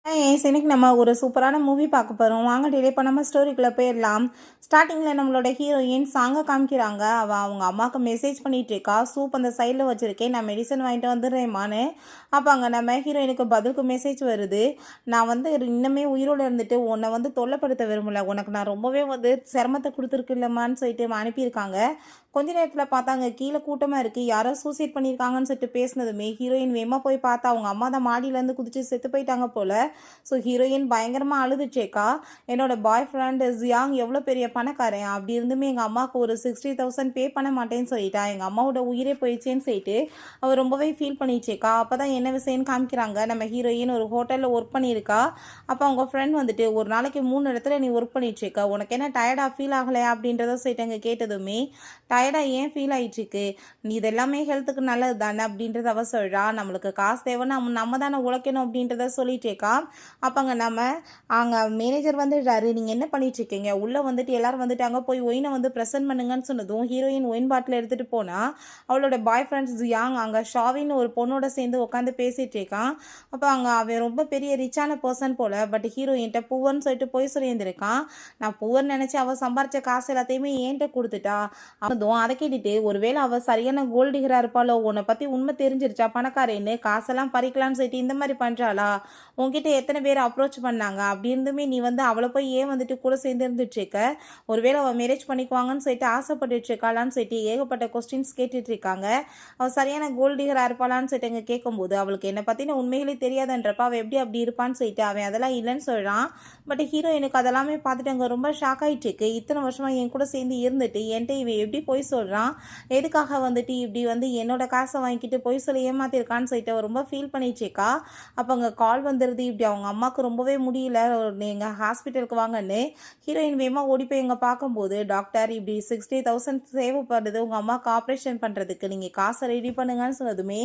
இன்னைக்கு நம்ம ஒரு சூப்பரான மூவி பார்க்க போகிறோம். வாங்க டிலே பண்ணாமல் ஸ்டோரிக்குள்ளே போயிடலாம். ஸ்டார்டிங்கில் நம்மளோட ஹீரோயின் சாங்கை காமிக்கிறாங்க. அவள் அவங்க அம்மாவுக்கு மெசேஜ் பண்ணிட்டு இருக்கா. சூப் அந்த சைடில் வச்சுருக்கேன், நான் மெடிசன் வாங்கிட்டு வந்துடுறேம்மான்னு. அப்போ அங்கே நம்ம ஹீரோயினுக்கு பதிலுக்கு மெசேஜ் வருது. நான் வந்து இன்னுமே உயிரோடு இருந்துட்டு உன்னை வந்து தொல்லைப்படுத்த விரும்பல, உனக்கு நான் ரொம்பவே வந்து சிரமத்தை கொடுத்துருக்குல்லம்மான்னு சொல்லிட்டு அனுப்பியிருக்காங்க. கொஞ்ச நேரத்தில் பார்த்தாங்க கீழே கூட்டமாக இருக்குது, யாரோ சூசைட் பண்ணியிருக்காங்கன்னு சொல்லிட்டு பேசினதுமே ஹீரோயின் வேகமாக போய் பார்த்தா அவங்க அம்மா தான் மாடியிலேருந்து குதிச்சு செத்து போயிட்டாங்க போல். ஸோ ஹீரோயின் பயங்கரமாக அழுதுச்சேக்கா. என்னோட பாய் ஃப்ரெண்ட் ஜியாங் எவ்வளோ பெரிய பணக்காரன், அப்படி இருந்துமே எங்கள் அம்மாவுக்கு ஒரு 60,000 பே பண்ண மாட்டேன்னு சொல்லிட்டா, எங்கள் அம்மாவோட உயிரே போயிடுச்சேன்னு சொல்லிட்டு அவர் ரொம்பவே ஃபீல் பண்ணிச்சேக்கா. அப்போ தான் என்ன விஷயம்னு காமிக்கிறாங்க. நம்ம ஹீரோயின் ஒரு ஹோட்டலில் ஒர்க் பண்ணியிருக்கா. அப்போ அவங்க ஃப்ரெண்ட் வந்துட்டு ஒரு நாளைக்கு 3 இடத்துல நீ ஒர்க் பண்ணிட்டுருக்கா, உனக்கு என்ன டயர்டாக ஃபீல் ஆகலையா அப்படின்றத சொல்லிட்டு அங்கே கேட்டதுமே டயர்டாக ஏன் ஃபீல் ஆகிட்டுருக்கு, நீ இதெல்லாமே ஹெல்த்துக்கு நல்லது தானே அப்படின்றத அவ சொல்கிறா. நம்மளுக்கு காசு தேவைன்னா நம்ம தானே உழைக்கணும் அப்படின்றத சொல்லிட்டேக்கா. அப்போங்க அங்கே மேனேஜர் வந்துடுறாரு. நீங்கள் என்ன பண்ணிட்டுருக்கீங்க, உள்ளே வந்துட்டு எல்லோரும் வந்துட்டாங்க, போய் ஒயினை வந்து ப்ரெசென்ட் பண்ணுங்கன்னு சொன்னதும் ஹீரோயின் ஒயின் பாட்டில் எடுத்துகிட்டு போனால் அவளோட பாய் ஃப்ரெண்ட்ஸ் ஜியாங் அங்கே ஷாவின்னு ஒரு பொண்ணோட சேர்ந்து உட்காந்து பேசிகிட்டு இருக்கான். அப்போ அங்கே அவன் ரொம்ப பெரிய ரிச்சான பர்சன் போல், பட் ஹீரோயின்ட்ட பூவர்னு சொல்லிட்டு போய் சொல்லியிருந்திருக்கான். நான் பூவர்னு நினச்சி அவள் சம்பாரித்த காசு எல்லாத்தையுமே ஏன்ட்ட கொடுத்துட்டா. அவதும் அதை கேட்டுட்டு ஒருவேளை அவள் சரியான கோல்டு டிகராக இருப்பாளோ, உன்னை பற்றி உண்மை தெரிஞ்சிருச்சா பணக்காரன்னு, காசெல்லாம் பறிக்கலான்னு சொல்லிட்டு இந்த மாதிரி பண்ணுறாளா, உங்ககிட்ட எத்தனை பேர் அப்ரோச் பண்ணாங்க, அப்படி இருந்துமே நீ வந்து அவளை போய் ஏன் வந்துட்டு கூட சேர்ந்து இருந்துட்டுருக்க, ஒருவேளை அவள் மேரேஜ் பண்ணிக்குவாங்கன்னு சொல்லிட்டு ஆசைப்பட்டுட்டு இருக்காளான்னு சொல்லிட்டு ஏகப்பட்ட கொஸ்டின்ஸ் கேட்டுட்டு இருக்காங்க. அவள் சரியான கோல்டு டிகராக இருப்பாளான்னு சொல்லிட்டு அங்கே கேட்கும்போது அவளுக்கு என்னை பற்றின உண்மைகளே தெரியாதுன்றப்ப அவள் எப்படி அப்படி இருப்பான்னு சொல்லிட்டு அவன் அதெல்லாம் இல்லைன்னு சொல்கிறான். பட் ஹீரோயினுக்கு அதெல்லாமே பார்த்துட்டு அங்கே ரொம்ப ஷாக் ஆகிட்டு இருக்கு. இத்தனை வருஷமாக என் கூட சேர்ந்து இருந்துட்டு என்கிட்ட இவன் எப்படி போய் சொல்கிறான், எதுக்காக வந்துட்டு இப்படி வந்து என்னோட காசை வாங்கிட்டு போய் சொல்லி ஏமாத்திருக்கான்னு சொல்லிட்டு ரொம்ப ஃபீல் பண்ணிச்சேக்கா. அப்போ அங்கே கால் வந்துடுது. இப்படி அவங்க அம்மாவுக்கு ரொம்பவே முடியல, நீங்கள் ஹாஸ்பிட்டலுக்கு வாங்கன்னு ஹீரோயின் வேகமாக ஓடி போய் எங்கே பார்க்கும்போது டாக்டர் இப்படி 60,000 தேவைப்படுது உங்கள் அம்மாவுக்கு ஆப்ரேஷன் பண்ணுறதுக்கு, நீங்கள் காசை ரெடி பண்ணுங்கன்னு சொன்னதுமே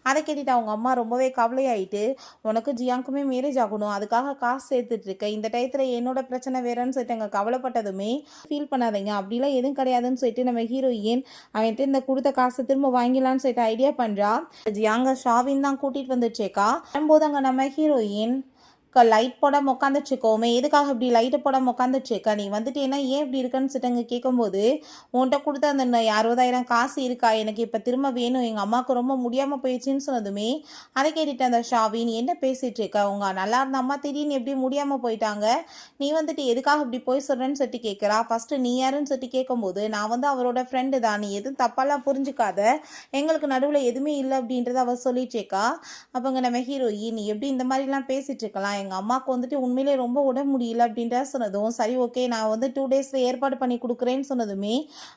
அதை கேட்டுட்டு அவங்க அம்மா ரொம்பவே கவலையாயிட்டு, உனக்கு ஜியாங்குமே மேரேஜ் ஆகணும், அதுக்காக காசு சேர்த்துட்டு இருக்க, இந்த டயத்தில் என்னோட பிரச்சனை வேறன்னு சொல்லிட்டு அங்கே கவலைப்பட்டதுமே ஃபீல் பண்ணாதீங்க, அப்படிலாம் எதுவும் கிடையாதுன்னு சொல்லிட்டு நம்ம ஹீரோயின் அவன்ட்டு இந்த கொடுத்த காசை திரும்ப வாங்கிடலான்னு சொல்லிட்டு ஐடியா பண்ணுறா. ஜியாங்க ஷாவின் தான் கூட்டிகிட்டு வந்துச்சேக்கா. வரும்போது அங்கே நம்ம ஹீரோயின் லைட் போடாமல் உட்காந்துச்சுக்கோமே, எதுக்காக இப்படி லைட்டை போடாமல் உட்காந்துச்சுக்கா, நீ வந்துட்டு ஏன்னா ஏன் இப்படி இருக்குன்னு சொல்லிட்டு கேட்கும்போது உன்கிட்ட கொடுத்த அந்த 60,000 காசு இருக்கா, எனக்கு இப்போ திரும்ப வேணும், எங்கள் அம்மாவுக்கு ரொம்ப முடியாமல் போயிடுச்சுன்னு சொன்னதுமே அதை கேட்டுட்டு அந்த ஷாவின் என்ன பேசிகிட்டு இருக்கா, உங்கள் நல்லா இருந்த அம்மா திடீர்னு எப்படி முடியாமல் போயிட்டாங்க, நீ வந்துட்டு எதுக்காக இப்படி போய் சொல்கிறேன்னு சொல்லிட்டு கேட்குறா. ஃபஸ்ட்டு நீ யாருன்னு சொல்லிட்டு கேட்கும்போது நான் வந்து அவரோட ஃப்ரெண்டு தான், நீ எதுவும் தப்பாலாம் புரிஞ்சுக்காத, எங்களுக்கு நடுவில் எதுவுமே இல்லை அப்படின்றத அவள் சொல்லிட்டேக்கா. அப்போங்க நம்ம ஹீரோயின் நீ எப்படி இந்த மாதிரிலாம் பேசிகிட்டு இருக்கலாம், எங்கள் அம்மாவுக்கு வந்துட்டு உண்மையிலே ரொம்ப உடம்பு முடியல அப்படின்ற சொன்னதும் சரி ஓகே நான் வந்து 2 டேஸில் ஏற்பாடு பண்ணி கொடுக்குறேன்னு சொன்னதுமே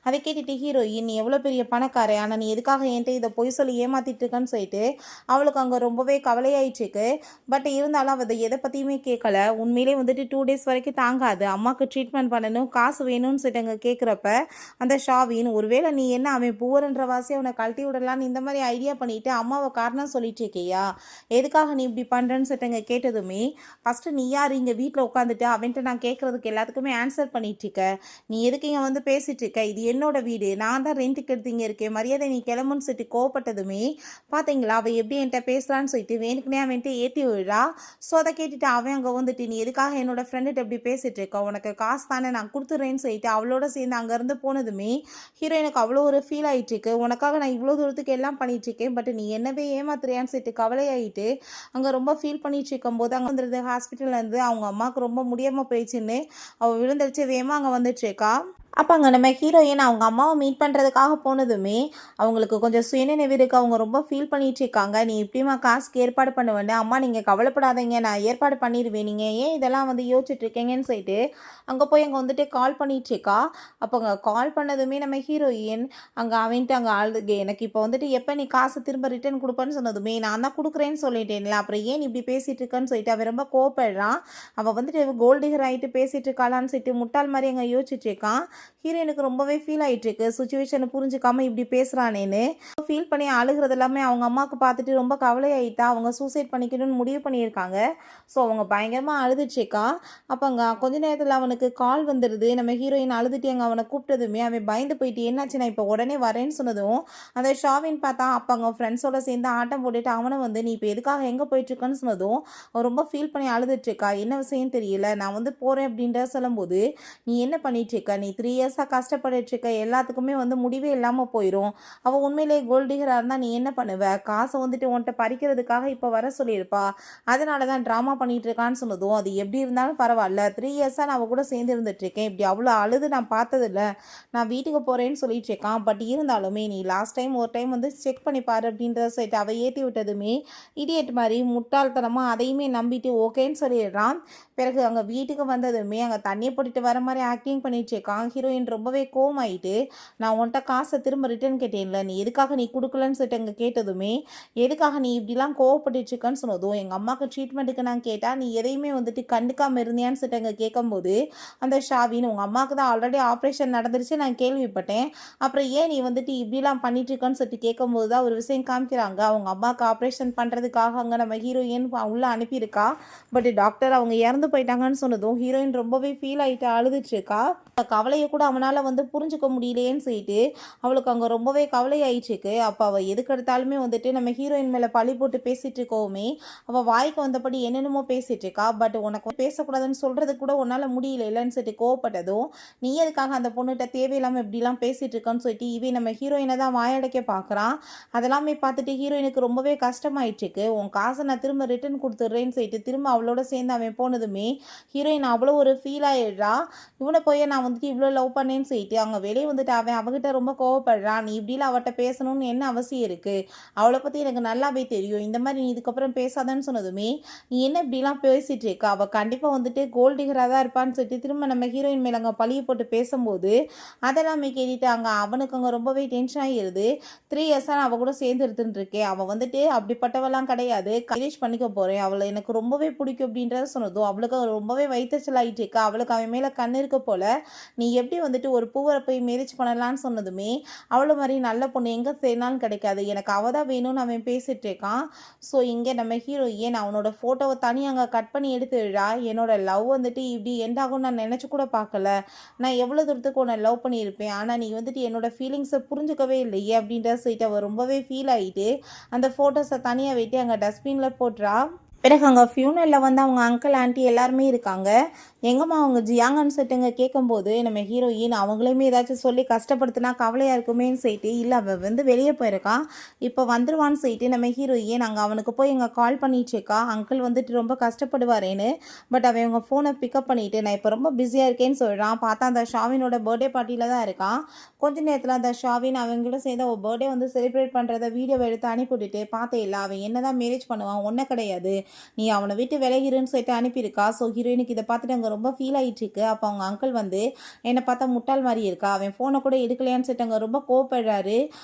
அதை கேட்டுட்டு ஹீரோயின் நீ எவ்வளோ பெரிய பணக்கார, ஆனால் நீ எதுக்காக என்கிட்ட இதை பொய் சொல்லி ஏமாத்திட்டு இருக்கன்னு சொல்லிட்டு அவளுக்கு அங்கே ரொம்பவே கவலையாயிடுச்சுக்கு. பட் இருந்தாலும் அவள் எதை பற்றியுமே கேட்கல. உண்மையிலே வந்துட்டு 2 டேஸ் வரைக்கும் தாங்காது, அம்மாவுக்கு ட்ரீட்மெண்ட் பண்ணணும், காசு வேணும்னு சொல்லிட்டு அங்கே கேட்குறப்ப அந்த ஷாவின் ஒருவேளை நீ என்ன அவன் பூவரன்ற வாசி அவனை கழட்டி விடலான்னு இந்த மாதிரி ஐடியா பண்ணிட்டு அம்மாவை காரணம் சொல்லிட்டு இருக்கியா, எதுக்காக நீ இப்படி பண்ணுறேன்னு சொல்லிட்டு அங்கே கேட்டதுமே ஃபஸ்ட்டு நீ யார் இங்கே வீட்டில் உட்காந்துட்டு அவன்கிட்ட நான் கேட்குறதுக்கு எல்லாத்துக்குமே ஆன்சர் பண்ணிகிட்ருக்க, நீ எதுக்கு இங்கே வந்து பேசிகிட்டு இருக்க, இது என்னோட வீடு, நான் தான் ரெண்ட்டுக்கு எடுத்து இங்கே இருக்கேன், மரியாதை நீ கிளம்புன்னு சொல்லிட்டு கோவப்பட்டதுமே பார்த்தீங்களா அவள் எப்படி என்கிட்ட பேசலான்னு சொல்லிட்டு வேணுக்குனே அவன்கிட்ட ஏற்றி விடுறா. ஸோ அதை கேட்டுட்டு அவன் அங்கே வந்துட்டு நீ எதுக்காக என்னோட ஃப்ரெண்டுகிட்ட எப்படி பேசிகிட்டு இருக்க, உனக்கு காசு தானே நான் கொடுத்துட்றேன்னு சொல்லிட்டு அவளோட சேர்ந்து அங்கேருந்து போனதுமே ஹீரோயினுக்கு அவ்வளோ ஒரு ஃபீல் ஆகிட்டுருக்கு, உனக்காக நான் இவ்வளோ தூரத்துக்கு எல்லாம் பண்ணிகிட்ருக்கேன், பட் நீ என்னவே ஏமாத்துறியான்னு சொல்லிட்டு கவலையாயிட்டு அங்கே ரொம்ப ஃபீல் பண்ணிட்டு இருக்கும்போது அங்கே வந்துடுது ஹாஸ்பிட்டல்லேருந்து அவங்க அம்மாவுக்கு ரொம்ப முடியாமல் போயிடுச்சுன்னு அவள் விழுந்துருச்சு வேகமாக அங்கே வந்துட்டுருக்கா. அப்போ அங்கே நம்ம ஹீரோயின் அவங்க அம்மாவை மீட் பண்ணுறதுக்காக போனதுமே அவங்களுக்கு கொஞ்சம் சுயநினைவு இருக்குது, அவங்க ரொம்ப ஃபீல் பண்ணிட்டு இருக்காங்க. நீ இப்படிமா காசுக்கு ஏற்பாடு பண்ண வேண்டாம் அம்மா, நீங்கள் கவலைப்படாதீங்க, நான் ஏற்பாடு பண்ணிடுவேன், நீங்கள் ஏன் இதெல்லாம் வந்து யோசிச்சுட்டு இருக்கீங்கன்னு சொல்லிட்டு அங்கே போய் அங்கே வந்துட்டு கால் பண்ணிட்டு இருக்கா. அப்போ அங்கே கால் பண்ணதுமே நம்ம ஹீரோயின் அங்கே அவன்ட்டு அங்கே ஆளுது எனக்கு இப்போ வந்துட்டு எப்போ நீ காசு திரும்ப ரிட்டர்ன் கொடுப்பேன்னு சொன்னதுமே நான் தான் கொடுக்குறேன்னு சொல்லிட்டேன்ல, அப்புறம் ஏன் இப்படி பேசிகிட்டு இருக்கேன்னு சொல்லிட்டு அவன் ரொம்ப கோவப்படுறான். அவள் வந்துட்டு கோல்டு டிகர் ஆகிட்டு பேசிகிட்டு இருக்காளான்னு சொல்லிட்டு முட்டாள் மாதிரி அங்கே யோசிச்சுட்டு இருக்கான். ஹீரோயினுக்கு ரொம்பவே ஃபீல் ஆயிட்டிருக்கு. சிச்சுவேஷனை புரிஞ்சுக்காம இப்படி பேசுறானேன்னு. ஃபீல் பண்ணி அழுகுறது எல்லாமே அவங்க அம்மாவுக்கு பார்த்துட்டு ரொம்ப கவலையாயிட்டா. அவங்க சூசைட் பண்ணிக்கணும்னு முடிவு பண்ணியிருக்காங்க. ஸோ அவங்க பயங்கரமா அழுதுட்டுருக்கா. அப்போ அங்கே கொஞ்ச நேரத்தில் அவனுக்கு கால் வந்துடுது. நம்ம ஹீரோயின் அழுதுட்டு அங்கே அவனை கூப்பிட்டதுமே அவன் பயந்து போயிட்டு என்னாச்சு நான் இப்போ உடனே வரேன்னு சொன்னதும் அந்த ஷாவின் பார்த்தா அப்போ அவங்க ஃப்ரெண்ட்ஸோட சேர்ந்து ஆட்டம் போட்டுட்டு அவனை வந்து நீ இப்போ எதுக்காக எங்கே போயிட்டுருக்கன்னு சொன்னதும் அவன் ரொம்ப ஃபீல் பண்ணி அழுதுட்டுருக்கா. என்ன விஷயம் தெரியல, நான் வந்து போகிறேன் அப்படின்ற சொல்லும்போது நீ என்ன பண்ணிகிட்ருக்க, நீ 3 இயர்ஸாக கஷ்டப்பட்டுட்ருக்க, எல்லாத்துக்குமே வந்து முடிவே இல்லாமல் போயிடும். அவள் உண்மையிலேயே கோல்ட் டிகராக இருந்தால் நீ என்ன பண்ணுவ, காசை வந்துட்டு உன்கிட்ட பறிக்கிறதுக்காக இப்போ வர சொல்லியிருப்பா, அதனால தான் ட்ராமா பண்ணிகிட்டு இருக்கான்னு சொன்னதும் அது எப்படி இருந்தாலும் பரவாயில்ல, 3 இயர்ஸாக நான் அவள் கூட சேர்ந்து இருந்துகிட்ருக்கேன், இப்படி அவ்வளோ அழுது நான் பார்த்ததில்ல, நான் வீட்டுக்கு போகிறேன்னு சொல்லிட்டு இருக்கான். பட் இருந்தாலுமே நீ லாஸ்ட் டைம் ஒரு டைம் வந்து செக் பண்ணி பாரு அப்படின்றத சொல்லிட்டு அவள் ஏற்றி விட்டதுமே இடியட் மாதிரி முட்டாள்தனமாக அதையுமே நம்பிட்டு ஓகேன்னு சொல்லிடுறான். பிறகு அங்கே வீட்டுக்கு வந்ததுமே அங்கே தண்ணியை போட்டுட்டு வர மாதிரி ஆக்டிங் பண்ணிட்டு இருக்கான். ஹீரோயின் ரொம்பவே கோவமாயிட்டு நான் உன்கிட்ட காசை திரும்ப ரிட்டர்ன் கேட்டேன்ல, நீ எதுக்காக நீ கொடுக்கலன்னு சொல்லிட்டு அங்கே கேட்டதுமே எதுக்காக நீ இப்படிலாம் கோவப்பட்டுட்டு இருக்கன்னு சொன்னதும் எங்கள் அம்மாவுக்கு ட்ரீட்மெண்ட்டுக்கு நான் கேட்டால் நீ எதையுமே வந்துட்டு கண்டுக்காமல் இருந்தியான்னு சொல்லிட்டு அங்கே கேட்கும்போது அந்த ஷாவின் உங்கள் அம்மாவுக்கு தான் ஆல்ரெடி ஆப்ரேஷன் நடந்துருச்சு நான் கேள்விப்பட்டேன், அப்புறம் ஏன் நீ வந்துட்டு இப்படிலாம் பண்ணிட்டு இருக்கன்னு சொல்லிட்டு கேட்கும்போது தான் ஒரு விஷயம் காமிக்கிறாங்க. அவங்க அம்மாவுக்கு ஆப்ரேஷன் பண்ணுறதுக்காக அங்கே நம்ம ஹீரோயின் உள்ளே அனுப்பியிருக்கா. பட் டாக்டர் அவங்க இறந்து போயிட்டாங்கன்னு சொன்னதும் ஹீரோயின் ரொம்பவே ஃபீல் ஆகிட்டு அழுதுட்டுருக்கா. கவலையை கூட அவனால் வந்து புரிஞ்சுக்க முடியலையேன்னு சொல்லிட்டு அவளுக்கு அங்கே ரொம்பவே கவலை ஆயிடுச்சுக்கு. அப்போ அவள் எதுக்கு எடுத்தாலுமே வந்துட்டு நம்ம ஹீரோயின் மேலே பழி போட்டு பேசிகிட்டு இருக்கோமே, அவள் வாய்க்கு வந்தபடி என்னென்னமோ பேசிகிட்டு இருக்கா. பட் உனக்கு பேசக்கூடாதுன்னு சொல்கிறது கூட உன்னால் முடியல இல்லைன்னு சொல்லிட்டு கோவப்பட்டதும் நீ எதுக்காக அந்த பொண்ணுகிட்ட தேவையில்லாமல் இப்படிலாம் பேசிகிட்டு இருக்கான்னு சொல்லிட்டு இவன் நம்ம ஹீரோயினை தான் வாயடைக்க பார்க்குறான். அதெல்லாமே பார்த்துட்டு ஹீரோயினுக்கு ரொம்பவே கஷ்டமாயிட்டுருக்கு. உன் காசை நான் திரும்ப ரிட்டர்ன் கொடுத்துட்றேன்னு சொல்லிட்டு திரும்ப அவளோட சேர்ந்து அவன் போனதுமே ஹீரோயின் அவ்வளோ ஒரு ஃபீல் ஆகிடுறா. இவனை போய் நான் வந்துட்டு இவ்வளோ லவ் பண்ணேன்னு சொல்லிட்டு அவங்க வெளியே வந்துட்டு அவகிட்ட ரொம்ப கோவப்படுறான். நீ இப்படிலாம் அவட்ட பேசணும்னு என்ன அவசியம் இருக்குது, அவளை பற்றி எனக்கு நல்லாவே தெரியும், இந்த மாதிரி நீ இதுக்கப்புறம் பேசாதன்னு சொன்னதுமே நீ என்ன இப்படிலாம் பேசிகிட்டு இருக்க, அவள் கண்டிப்பாக வந்துட்டு கோல்ட் டிகராக தான் இருப்பான்னு சொல்லிட்டு திரும்ப நம்ம ஹீரோயின் மேலே அங்கே பழியை போட்டு பேசும்போது அதெல்லாமே கேட்டுட்டு அங்கே அவனுக்கு அங்கே ரொம்பவே டென்ஷன் ஆகிடுது. 3 இயர்ஸாக நான் அவள் கூட சேர்ந்து எடுத்துட்டு இருக்கேன், அவள் வந்துட்டு அப்படிப்பட்டவெல்லாம் கிடையாது, கரேஜ் பண்ணிக்க போகிறேன், அவளை எனக்கு ரொம்பவே பிடிக்கும் அப்படின்றத சொன்னதும் அவளுக்கு ரொம்பவே வயிற்றுச்சல் ஆகிட்டு இருக்கா. அவளுக்கு அவன் மேலே கண் இருக்க போல நீ எப்படி வந்துட்டு ஒரு பூவை போய் மேரேஜ் பண்ணலான்னு சொன்னதுமே அவளை மாதிரி நல்ல பொண்ணு எங்கே சேர்னாலும் கிடைக்காது, எனக்கு அவள் தான் வேணும்னு அவன் பேசிகிட்டு இருக்கான். ஸோ இங்கே நம்ம ஹீரோயின் அவனோட ஃபோட்டோவை தனியாக அங்கே கட் பண்ணி எடுத்துடுறா. என்னோட லவ் வந்துட்டு இப்படி எண்ட் ஆகும் நான் நினச்சி கூட பார்க்கல, நான் எவ்வளோ தூரத்துக்கு உன்னை லவ் பண்ணியிருப்பேன், ஆனால் நீ வந்துட்டு என்னோட ஃபீலிங்ஸை புரிஞ்சுக்கவே இல்லையே அப்படின்ற சொல்லிட்டு அவள் ரொம்பவே ஃபீல் ஆகிட்டு அந்த ஃபோட்டோஸை தனியாக வெட்டி அங்கே டஸ்ட்பினில் போட்டுறா. பிறகு அங்கே ஃபியூனலில் வந்து அவங்க அங்கிள் ஆண்டி எல்லாருமே இருக்காங்க. எங்கம்மா அவங்க ஜியாங்கன்னு சொல்லிட்டுங்க கேட்கும்போது நம்ம ஹீரோயின் அவங்களையுமே ஏதாச்சும் சொல்லி கஷ்டப்படுத்தினா கவலையாக இருக்குமேன்னு சொல்லிட்டு இல்லை அவள் வந்து வெளியே போயிருக்கான் இப்போ வந்துடுவான்னு சொல்லிட்டு நம்ம ஹீரோயின் அங்கே அவனுக்கு போய் எங்கள் கால் பண்ணிட்டுருக்கா. அங்கிள் வந்துட்டு ரொம்ப கஷ்டப்படுவாரேன்னு. பட் அவன் அவங்க ஃபோனை பிக்கப் பண்ணிவிட்டு நான் இப்போ ரொம்ப பிஸியாக இருக்கேன்னு சொல்கிறான். பார்த்தா அந்த ஷாவினோட பர்த்டே பார்ட்டியில் தான் இருக்கான். கொஞ்ச நேரத்தில் அந்த ஷாவின் அவங்களும் சேர்ந்து அவள் பர்த்டே வந்து செலிப்ரேட் பண்ணுறத வீடியோ எடுத்து அனுப்பிவிட்டுட்டு பார்த்தே இல்லை அவன் என்ன தான் மேரேஜ் பண்ணுவான் ஒன்றும் கிடையாது, நீ அவனை விட்டு விலகிருன்னு சொல்லிட்டு அனுப்பியிருக்கா. ஸோ ஹீரோயினுக்கு இதை பார்த்துட்டு அங்கே ரொம்ப ஃபீல் ஆகிட்டு இருக்கு. அப்போ அவங்க அங்கிள் வந்து என்னை பார்த்தா முட்டாள் மாதிரி இருக்கா, அவன் ஃபோனை கூட எடுக்கலையான்னு சொல்லிட்டு அங்கே ரொம்ப கோவப்படுறாரு.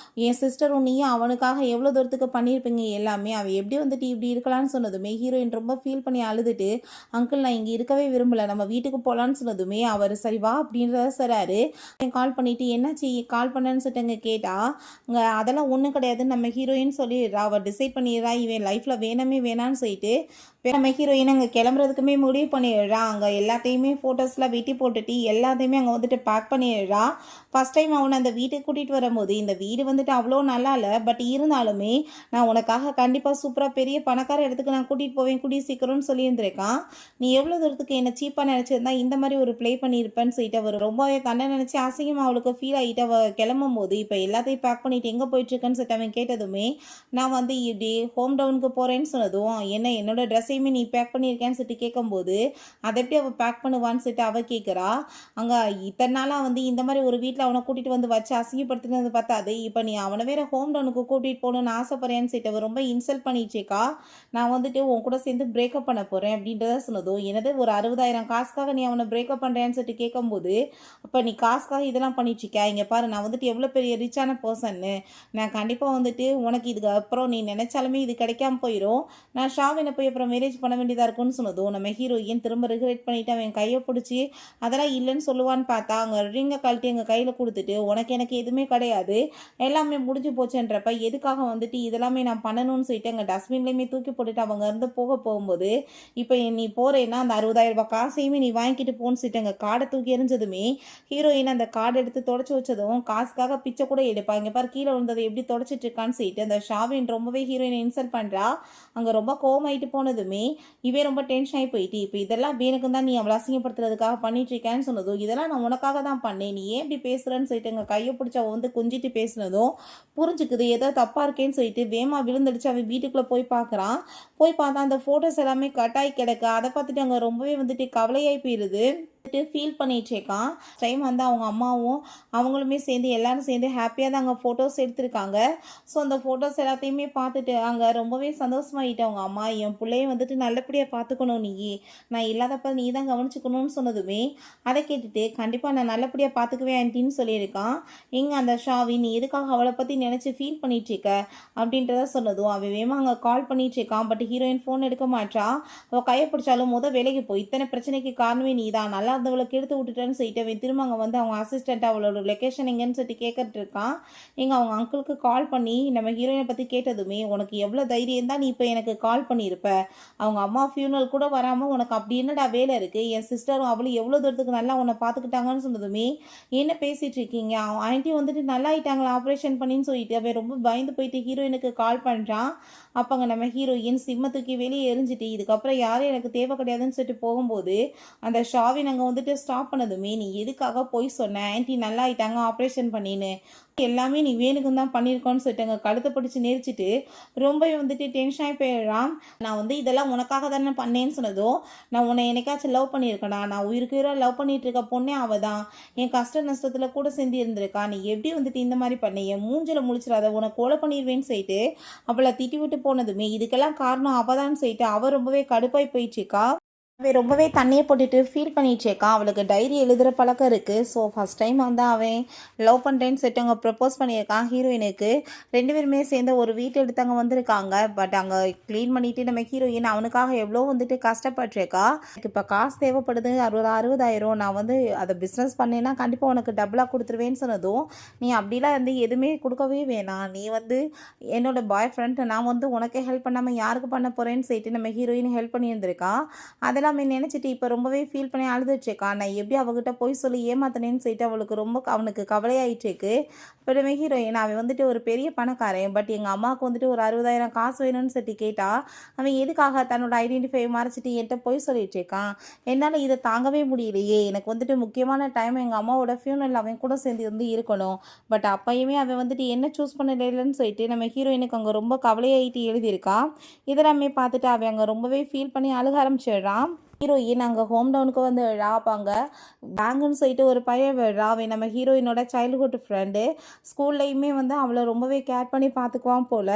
என் சிஸ்டரும் நீயும் அவனுக்காக எவ்வளோ தூரத்துக்கு பண்ணியிருப்பீங்க எல்லாமே, அவன் எப்படி வந்துட்டு இப்படி இருக்கலான்னு சொன்னதுமே ஹீரோயின் ரொம்ப ஃபீல் பண்ணி அழுதுட்டு அங்கிள் நான் இங்கே இருக்கவே விரும்பலை, நம்ம வீட்டுக்கு போகலான்னு சொன்னதுமே அவர் சரி வா அப்படின்றத சொல்கிறாரு. கால் பண்ணிவிட்டு என்னாச்சு கால் பண்ணேன்னு சொல்லிட்டு அங்கே கேட்டால் அங்கே அதெல்லாம் ஒன்றும் கிடையாதுன்னு நம்ம ஹீரோயின் சொல்லிடுறா. அவள் டிசைட் பண்ணிடுறா இவன் லைஃப்பில் வேணாமே வேணான்னு சொல்லிட்டு நம்ம ஹீரோயின் அங்கே கிளம்புறதுக்குமே முடிவு பண்ணிடுறா. அங்கே எல்லாத்தையுமே ஃபோட்டோஸ்லாம் வெட்டி போட்டுட்டு எல்லாத்தையுமே அங்கே வந்துட்டு பேக் பண்ணிடுறா. ஃபஸ்ட் டைம் அவனை அந்த வீட்டுக்கு கூட்டிகிட்டு வரும்போது இந்த வீடு வந்துட்டு அவ்வளோ நல்லா இல்லை, பட் இருந்தாலுமே நான் உனக்காக கண்டிப்பாக சூப்பராக பெரிய பணக்கார இடத்துக்கு நான் கூட்டிகிட்டு போவேன் கூடிய சீக்கிரம்னு சொல்லியிருந்திருக்கான். நீ எவ்வளோ தூரத்துக்கு என்னை சீப்பாக நினச்சிருந்தா இந்த மாதிரி ஒரு ப்ளே பண்ணியிருப்பேன்னு சொல்லிட்டு அவர் ரொம்பவே தன்னை நினச்சி அசிங்கமாக அவளுக்கு ஃபீல் ஆகிட்டு அவள் கிளம்பும் போது இப்போ எல்லாத்தையும் பேக் பண்ணிவிட்டு எங்கே போயிட்டுருக்கேன்னு சொல்லிட்டு அவன் கேட்டதுமே நான் வந்து இப்படி ஹோம் டவுனுக்கு போகிறேன்னு சொன்னதும் என்ன என்னோட ட்ரெஸ்ஸையுமே நீ பேக் பண்ணியிருக்கேன்னு சொல்லிட்டு கேட்கும்போது அதை எப்படி அவள் பேக் பண்ணுவான்னு சொல்லிட்டு அவள் கேட்குறா. அங்கே இத்தனை நாளாக வந்து இந்த மாதிரி ஒரு வீட்டில் அவனை கூட்டிகிட்டு வந்து வச்சு அசிங்கப்படுத்தினது பார்த்தாது, இப்போ நீ அவனை வேற ஹோம் டவுனுக்கு கூட்டிகிட்டு போகணுன்னு ஆசைப்படுறேன்னு சொல்லிட்டு அவள் ரொம்ப இன்சல்ட் பண்ணிச்சேக்கா. நான் வந்துட்டு உன் கூட சேர்ந்து பிரேக்கப் பண்ண போகிறேன் அப்படின்றத சொன்னதும் என்னது ஒரு 60,000 காசுக்காக நீ அவனை பிரேக்கப் பண்ணுறேன்னு சொல்லிட்டு கேட்கும்போது அப்போ நீ காசுக்காக இதெல்லாம் பண்ணிச்சிருக்கா, இங்கே பாரு நான் வந்துட்டு எவ்வளோ பெரிய ரிச்சான பர்சன்னு, நான் கண்டிப்பாக வந்துட்டு உனக்கு இதுக்கு அப்புறம் நீ நினச்சாலுமே இது கிடைக்காம போயிடும், நான் ஷாவினை போய் அப்புறம் மைலேஜ் பண்ண வேண்டியதாக இருக்குன்னு சொன்னதும் நம்ம ஹீரோயின் திரும்ப ரிக்ரெட் பண்ணிவிட்டு அவன் கையை பிடிச்சி அதெல்லாம் இல்லைன்னு சொல்லுவான்னு பார்த்தா அங்கே ரிங்கை கழட்டி எங்கள் கையில் கொடுத்துட்டு எனக்கு எதுவுமே கிடையாது, எல்லாமே முடிஞ்சு போச்சுன்றப்ப எதுக்காக வந்துட்டு இதெல்லாமே நான் பண்ணணும்னு சொல்லிட்டு எங்கள் டஸ்ட்பின்லேயுமே தூக்கி போட்டுட்டு அவங்க இருந்து போகும்போது இப்போ நீ போகிறேன்னா அந்த 60,000 ரூபாய் காசையுமே நீ வாங்கிட்டு போன்னு சொல்லிட்டு எங்கள் கார்டை தூக்கி எறிஞ்சதுமே ஹீரோயின் அந்த கார்டை எடுத்து தொடச்சி வச்சதும் காசுக்காக பிச்சை கூட எடுப்பா. இங்கே பாரு கீழே விழுந்ததை எப்படி தொடச்சிட்டு இருக்கான்னு சொல்லிட்டு அந்த ஷாவின் ரொம்பவே ஹீரோயினை இன்சல்ட் பண்ணுறா. அங்கே ரொம்ப கோவமாயிட்டு போனதுமே இவே ரொம்ப டென்ஷன் ஆகி போயிட்டு இப்போ இதெல்லாம் வேணுக்கு தான் நீ அவளை அசிங்கப்படுத்துறதுக்காக பண்ணிட்டு இருக்கேன்னு சொன்னதும் இதெல்லாம் நான் உனக்காக தான் பண்ணேன், நீ ஏன் இப்படி பேசுகிறேன்னு சொல்லிட்டு எங்கள் கையை பிடிச்சி அவள் வந்து கொஞ்சிட்டு பேசினதும் புரிஞ்சுக்குது ஏதோ தப்பாக இருக்கேன்னு சொல்லிட்டு வேமா விழுந்துடுச்சு. அவன் வீட்டுக்குள்ளே போய் பார்க்குறான். போய் பார்த்தா அந்த ஃபோட்டோஸ் எல்லாமே கட்டாயி கிடக்கு. அதை பார்த்துட்டு அங்கே ரொம்பவே வந்துட்டு கவலையாகி போயிடுது. ஃபீல் பண்ணிட்டு இருக்கான். டைம் வந்து அவங்க அம்மாவும் அவங்களுமே சேர்ந்து எல்லாரும் சேர்ந்து ஹாப்பியாக தான் அங்கே ஃபோட்டோஸ் எடுத்திருக்காங்க. ஸோ அந்த ஃபோட்டோஸ் எல்லாத்தையுமே பார்த்துட்டு அங்கே ரொம்பவே சந்தோஷமாயிட்டு அவங்க அம்மா என் பிள்ளைய வந்துட்டு நல்லபடியாக பார்த்துக்கணும், நான் இல்லாதப்ப நீ தான் கவனிச்சுக்கணும்னு சொன்னதுமே அதை கேட்டுட்டு கண்டிப்பாக நான் நல்லபடியாக பார்த்துக்குவேன் ஆன்ட்டின்னு சொல்லியிருக்கான். எங்கே அந்த ஷாவி நீ எதுக்காக அவளை பற்றி நினச்சி ஃபீல் பண்ணிட்டு இருக்க அப்படின்றத சொன்னதும் அவன் வேமா அங்கே கால் பண்ணிட்டு இருக்கான். பட் ஹீரோயின் ஃபோன் எடுக்க மாட்டா. அவள் கையை பிடிச்சாலும் வேலைக்கு போய் இத்தனை பிரச்சனைக்கு காரணமே நீ தான், நல்லா இருந்தவளை கெடுத்து விட்டுட்டேன்னு சொல்லிட்டு அவன் திரும்ப அங்கே வந்து அவங்க அசிஸ்டண்ட் அவளோட லொக்கேஷன் எங்கன்னு சொல்லிட்டு கேட்கட்டு இருக்கான். அவங்க அங்கிளுக்கு கால் பண்ணி நம்ம ஹீரோயினை பற்றி கேட்டதுமே உனக்கு எவ்வளோ தைரியம் தான் நீ இப்போ எனக்கு கால் பண்ணியிருப்ப, அவங்க அம்மா ஃபியூனல் கூட வராமல் உனக்கு அப்படி என்னடா வேலை இருக்குது, என் சிஸ்டரும் அவளும் எவ்வளோ தூரத்துக்கு நல்லா உன்னை பார்த்துக்கிட்டாங்கன்னு சொன்னதுமே என்ன பேசிகிட்டு இருக்கீங்க, ஆண்டி வந்துட்டு நல்லா ஆயிட்டாங்களா ஆப்ரேஷன் பண்ணின்னு சொல்லிட்டு அவன் ரொம்ப பயந்து போயிட்டு ஹீரோயினுக்கு கால் பண்ணுறான். அப்போ அங்கே நம்ம ஹீரோயின் சிம்ம தூக்கி வெளியே எரிஞ்சிட்டு இதுக்கப்புறம் யாரும் எனக்கு தேவை கிடையாதுன்னு சொல்லிட்டு போகும்போது அந்த ஷாவின் அங்கே வந்துட்டு ஸ்டாப் பண்ணதுமே நீ எதுக்காக போய் சொன்ன ஆன்ட்டி நல்லா ஆயிட்டாங்க ஆப்ரேஷன் பண்ணின்னு, எல்லாமே நீ வேணுக்கு தான் பண்ணியிருக்கோன்னு சொல்லிட்டு அங்கே கழுத்தை பிடிச்சி நெரிச்சிட்டு ரொம்பவே வந்துட்டு டென்ஷன் ஆகி போயிடுறான். நான் வந்து இதெல்லாம் உனக்காக தானே பண்ணேன்னு சொன்னதும் நான் உன்னை என்னைக்காச்சும் லவ் பண்ணியிருக்கேன்டா, நான் உயிருக்கு உயிராக லவ் பண்ணிட்டு இருக்க பொண்ணே அவள் தான், என் கஷ்ட நஷ்டத்தில் கூட சேர்ந்து இருந்திருக்கா, நீ எப்படி வந்துட்டு இந்த மாதிரி பண்ண, என் மூஞ்சில் முழிச்சிடாத உன்னை கொலை பண்ணிடுவேன்னு சொல்லிட்டு அவளை திட்டி விட்டு போனதுமே இதுக்கெல்லாம் காரணம் அவள் தான் சொல்லிட்டு அவள் ரொம்பவே கடுப்பாய் போயிட்டுருக்கா. அவன் ரொம்பவே தண்ணியை போட்டுட்டு ஃபீல் பண்ணிகிட்ருக்கான். அவளுக்கு டைரி எழுதுகிற பழக்கம் இருக்குது. ஸோ ஃபஸ்ட் டைம் வந்து அவன் லவ் பண்ணுறேன்னு சொல்லிட்டு அவங்க ப்ரப்போஸ் பண்ணியிருக்கான் ஹீரோயினுக்கு. 2 பேருமே சேர்ந்து ஒரு வீட்டை எடுத்து அங்கே வந்திருக்காங்க. பட் அங்கே க்ளீன் பண்ணிவிட்டு நம்ம ஹீரோயின் அவனுக்காக எவ்வளோ வந்துட்டு கஷ்டப்பட்டிருக்கா. எனக்கு இப்போ காசு தேவைப்படுது 60,000 நான் வந்து அதை பிஸ்னஸ் பண்ணேன்னா கண்டிப்பாக உனக்கு டபுளாக கொடுத்துருவேன்னு சொன்னதும் நீ அப்படிலாம் வந்து எதுவுமே கொடுக்கவே வேணாம், நீ வந்து என்னோட பாய் ஃப்ரெண்ட், நான் வந்து உனக்கே ஹெல்ப் பண்ணாமல் யாருக்கு பண்ண போகிறேன்னு சொல்லிட்டு நம்ம ஹீரோயின் ஹெல்ப் பண்ணியிருந்திருக்கா. அதெல்லாம் நினைச்சிட்டு இப்போ ரொம்பவே ஃபீல் பண்ணி அழுதுட்டுருக்கா. நான் எப்படி அவகிட்ட போய் சொல்லி ஏமாத்தினேன்னு சொல்லிட்டு அவனுக்கு கவலையாயிட்டு இருக்கு. இப்போ ஹீரோயின் அவன் வந்துட்டு ஒரு பெரிய பணக்காரன். பட் எங்கள் அம்மாவுக்கு வந்துட்டு ஒரு 60,000 காசு வேணும்னு சொல்லிட்டு கேட்டா அவன் எதுக்காக தன்னோட ஐடென்டிஃபை மறைச்சிட்டு என்கிட்ட போய் சொல்லிட்டு இருக்கான். என்னால் இதை தாங்கவே முடியலையே, எனக்கு வந்துட்டு முக்கியமான டைம் எங்கள் அம்மாவோட ஃபியூனல் அவன் கூட சேர்ந்து வந்து இருக்கணும். பட் அப்பயுமே அவன் வந்துட்டு என்ன சூஸ் பண்ணலைன்னு சொல்லிட்டு நம்ம ஹீரோயினுக்கு அங்கே ரொம்ப கவலையாயிட்டு எழுதியிருக்கான். இதெல்லாமே பார்த்துட்டு அவன் அங்கே ரொம்பவே ஃபீல் பண்ணி அழுக ஆரம்பிச்சிடுறான். ஹீரோயின் அங்கே ஹோம் டவுனுக்கு வந்து விழாப்பாங்க. பேங்குன்னு சொல்லிட்டு ஒரு பையன் விழா. அவன் நம்ம ஹீரோயினோட சைல்டுஹுட் ஃப்ரெண்டு. ஸ்கூல்லையுமே வந்து அவளை ரொம்பவே கேர் பண்ணி பார்த்துக்குவான் போல்.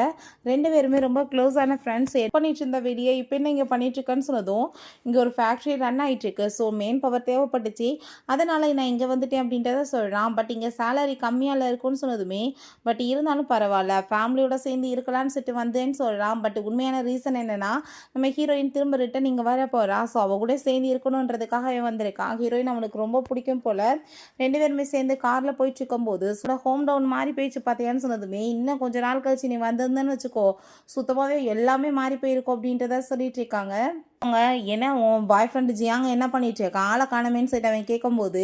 2 பேருமே ரொம்ப க்ளோஸான ஃப்ரெண்ட்ஸ். பண்ணிட்டு இருந்த வெளியே இப்போ என்ன இங்கே பண்ணிட்டுருக்கேன்னு சொன்னதும் இங்கே ஒரு ஃபேக்ட்ரி ரன் ஆகிட்டுருக்கு. ஸோ மெயின் பவர் தேவைப்பட்டுச்சு, அதனால் நான் இங்கே வந்துட்டேன் அப்படின்றத சொல்கிறான். பட் இங்கே சேலரி கம்மியால் இருக்குன்னு சொன்னதுமே பட் இருந்தாலும் பரவாயில்ல ஃபேமிலியோட சேர்ந்து இருக்கலாம்னு சொல்லிட்டு வந்தேன்னு சொல்கிறான். பட் உண்மையான ரீசன் என்னென்னா நம்ம ஹீரோயின் திரும்ப ரிட்டன் இங்கே வர போகிறா. ஸோ அவள் கூட சேர்ந்து இருக்கணுன்றதுக்காக அவன் வந்திருக்கான். ஹீரோயின் அவனுக்கு ரொம்ப பிடிக்கும் போல். 2 பேருமே சேர்ந்து காரில் போயிட்டு இருக்கும்போது ஹோம் டவுன் மாறி போயிடுச்சு பார்த்தியான்னு சொன்னதுமே இன்னும் கொஞ்சம் நாள் கழிச்சு நீ வந்திருந்தேன்னு வச்சுக்கோ சுத்தமாகவே எல்லாமே மாறி போயிருக்கோம் அப்படின்றத சொல்லிட்டு இருக்காங்க. அவங்க என்ன உன் பாய் ஃப்ரெண்டு ஜியாங்க என்ன பண்ணிட்டு இருக்கான் ஆளை காணமேன்னு சொல்லிட்டு அவன் கேட்கும்போது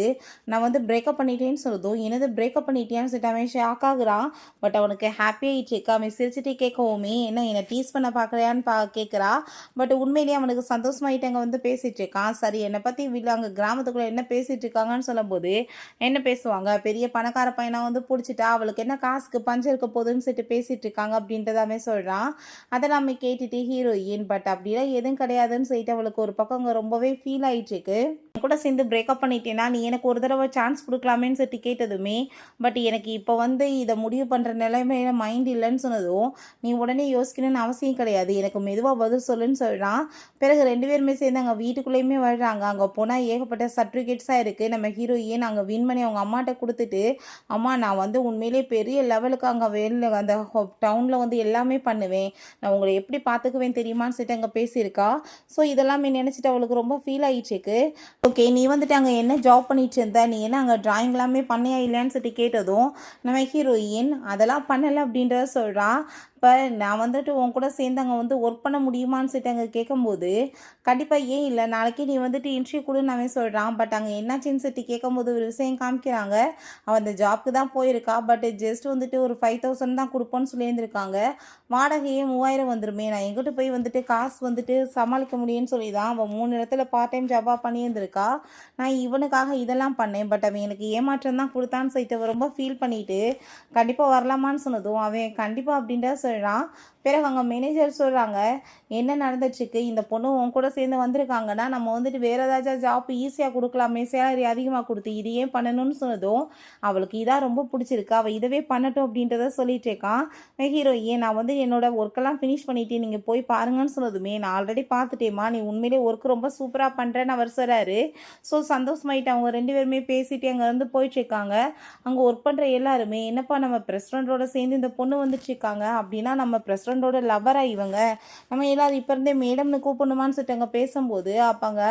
நான் வந்து பிரேக்கப் பண்ணிட்டேன்னு சொல்லுதும் என்னது பிரேக்கப் பண்ணிட்டேன்னு சொல்லிட்டு அவன் ஷாக் ஆகுறான். பட் அவனுக்கு ஹாப்பியாகிட்டு இருக்கா. அவன் சிரிச்சுட்டே கேட்கவுமே என்ன என்னை டீஸ் பண்ண பார்க்குறியான்னு கேட்குறா. பட் உண்மையிலேயே அவனுக்கு சந்தோஷமாயிட்டு அங்கே வந்து பேசிகிட்டு இருக்கான். சரி என்னை பற்றி அங்கே கிராமத்துக்குள்ளே என்ன பேசிகிட்டு இருக்காங்கன்னு சொல்லும்போது என்ன பேசுவாங்க, பெரிய பணக்கார பையனை வந்து பிடிச்சிட்டா அவளுக்கு என்ன காசுக்கு பஞ்சம் இருக்க போகுதுன்னு சொல்லிட்டு பேசிகிட்டு இருக்காங்க அப்படின்றதாமே சொல்கிறான். அதெல்லாமே கேட்டுட்டு ஹீரோயின் பட் அப்படிலாம் எதுவும் கிடையாதுன்னு சொல்லிட்டு அவளுக்கு ஒரு பக்கம் அங்கே ரொம்பவே ஃபீல் ஆகிட்டு இருக்கு. என் கூட சேர்ந்து பிரேக்கப் பண்ணிட்டேன்னா நீ எனக்கு ஒரு தடவை சான்ஸ் கொடுக்கலாமேன்னு சொல்லிட்டு கேட்டதுமே, பட் எனக்கு இப்போ வந்து இதை முடிவு பண்ணுற நிலைமையில மைண்ட் இல்லைன்னு சொன்னதும், நீ உடனே யோசிக்கணும்னு அவசியம் கிடையாது, எனக்கு மெதுவாக பதில் சொல்லுன்னு சொல்கிறான். பிறகு 2 பேருமே சேர்ந்து அங்கே வீட்டுக்குள்ளேயுமே வாழ்கிறாங்க. அங்கே போனால் ஏகப்பட்ட சர்டிஃபிகேட்ஸாக இருக்குது. நம்ம ஹீரோயின் அங்கே வின் பண்ணி அவங்க அம்மாட்ட கொடுத்துட்டு, அம்மா நான் வந்து உண்மையிலே பெரிய லெவலுக்கு அங்கே வெளில அந்த டவுனில் வந்து எல்லாமே பண்ணுவேன், நான் உங்களை எப்படி பார்த்துக்குவேன் தெரியுமான்னு சொல்லிட்டு அங்கே பேசியிருக்கா. ஸோ இதெல்லாமே நினச்சிட்டு அவளுக்கு ரொம்ப ஃபீல் ஆகிடுச்சுக்கு. ஓகே, நீ வந்துட்டு அங்கே என்ன ஜாப் பண்ணிட்டு இருந்த, நீ என்ன அங்கே ட்ராயிங் எல்லாமே பண்ணியா இல்லையான்னு சொல்லிட்டு கேட்டதும் நம்ம ஹீரோயின் அதெல்லாம் பண்ணலை அப்படின்றத சொல்கிறா. இப்போ நான் வந்துட்டு உன் கூட சேர்ந்து அங்கே வந்து ஒர்க் பண்ண முடியுமான்னு சொல்லிட்டு அங்கே கேட்கும்போது, கண்டிப்பாக ஏன் இல்லை, நாளைக்கு நீ வந்துட்டு இன்டர்வியூ கொடுன்னு அவன் சொல்கிறான். பட் அங்கே என்னாச்சுன்னு சொல்லிட்டு கேட்கும்போது ஒரு விஷயம் காமிக்கிறாங்க. அவன் அந்த ஜாப்க்கு தான் போயிருக்கா, பட் ஜஸ்ட் வந்துட்டு ஒரு 5000 தான் கொடுப்போன்னு சொல்லியிருந்திருக்காங்க. வாடகையே 3000 வந்துருமே, நான் எங்கிட்ட போய் வந்துட்டு காசு வந்துட்டு சமாளிக்க முடியும்னு சொல்லி தான் அவன் 3 இடத்துல பார்ட் டைம் ஜாபாக பண்ணியிருந்திருக்கா. நான் இவனுக்காக இதெல்லாம் பண்ணேன், பட் அவன் எனக்கு ஏமாற்றம் தான் கொடுத்தான்னு சொல்லிட்டு அவன் ரொம்ப ஃபீல் பண்ணிட்டு கண்டிப்பாக வரலாமான்னு சொன்னதும் அவன் கண்டிப்பாக அப்படின்ற சொல்கிறான். பிறகு அங்கே மேனேஜர் சொல்கிறாங்க, என்ன நடந்துச்சுக்கு, இந்த பொண்ணு உன் கூட சேர்ந்து வந்திருக்காங்கன்னா நம்ம வந்துட்டு வேறு ஏதாச்சும் ஜாப் ஈஸியாக கொடுக்கலாமே, சேலரி அதிகமாக கொடுத்து இது ஏன் பண்ணணும்னு சொன்னதும் அவளுக்கு இதாக ரொம்ப பிடிச்சிருக்கு, அவள் இதவே பண்ணட்டும் அப்படின்றத சொல்லிட்டு இருக்கான். ஹீரோயின் நான் வந்து என்னோட ஒர்க்கெல்லாம் ஃபினிஷ் பண்ணிவிட்டு நீங்கள் போய் பாருங்கன்னு சொன்னதுமே, நான் ஆல்ரெடி பார்த்துட்டேம்மா, நீ உண்மையிலே ஒர்க் ரொம்ப சூப்பராக பண்ணுறேன்னு அவர் சொல்கிறாரு. ஸோ சந்தோஷமாயிட்டு அவங்க 2 பேருமே பேசிட்டு அங்கே வந்து போயிட்டுருக்காங்க. அங்கே ஒர்க் பண்ணுற எல்லாருமே, என்னப்பா நம்ம பிரசிடெண்ட்டோட சேர்ந்து இந்த பொண்ணு வந்துட்டுருக்காங்க அப்படின்னா நம்ம பிரசிடெண்டோட லவராக இவங்க, நம்ம எல்லாரும் இப்போ இருந்தே மேடம்னு கூப்பிடணுமான்னு சொல்லிட்டு அங்கே பேசும்போது அப்பாங்க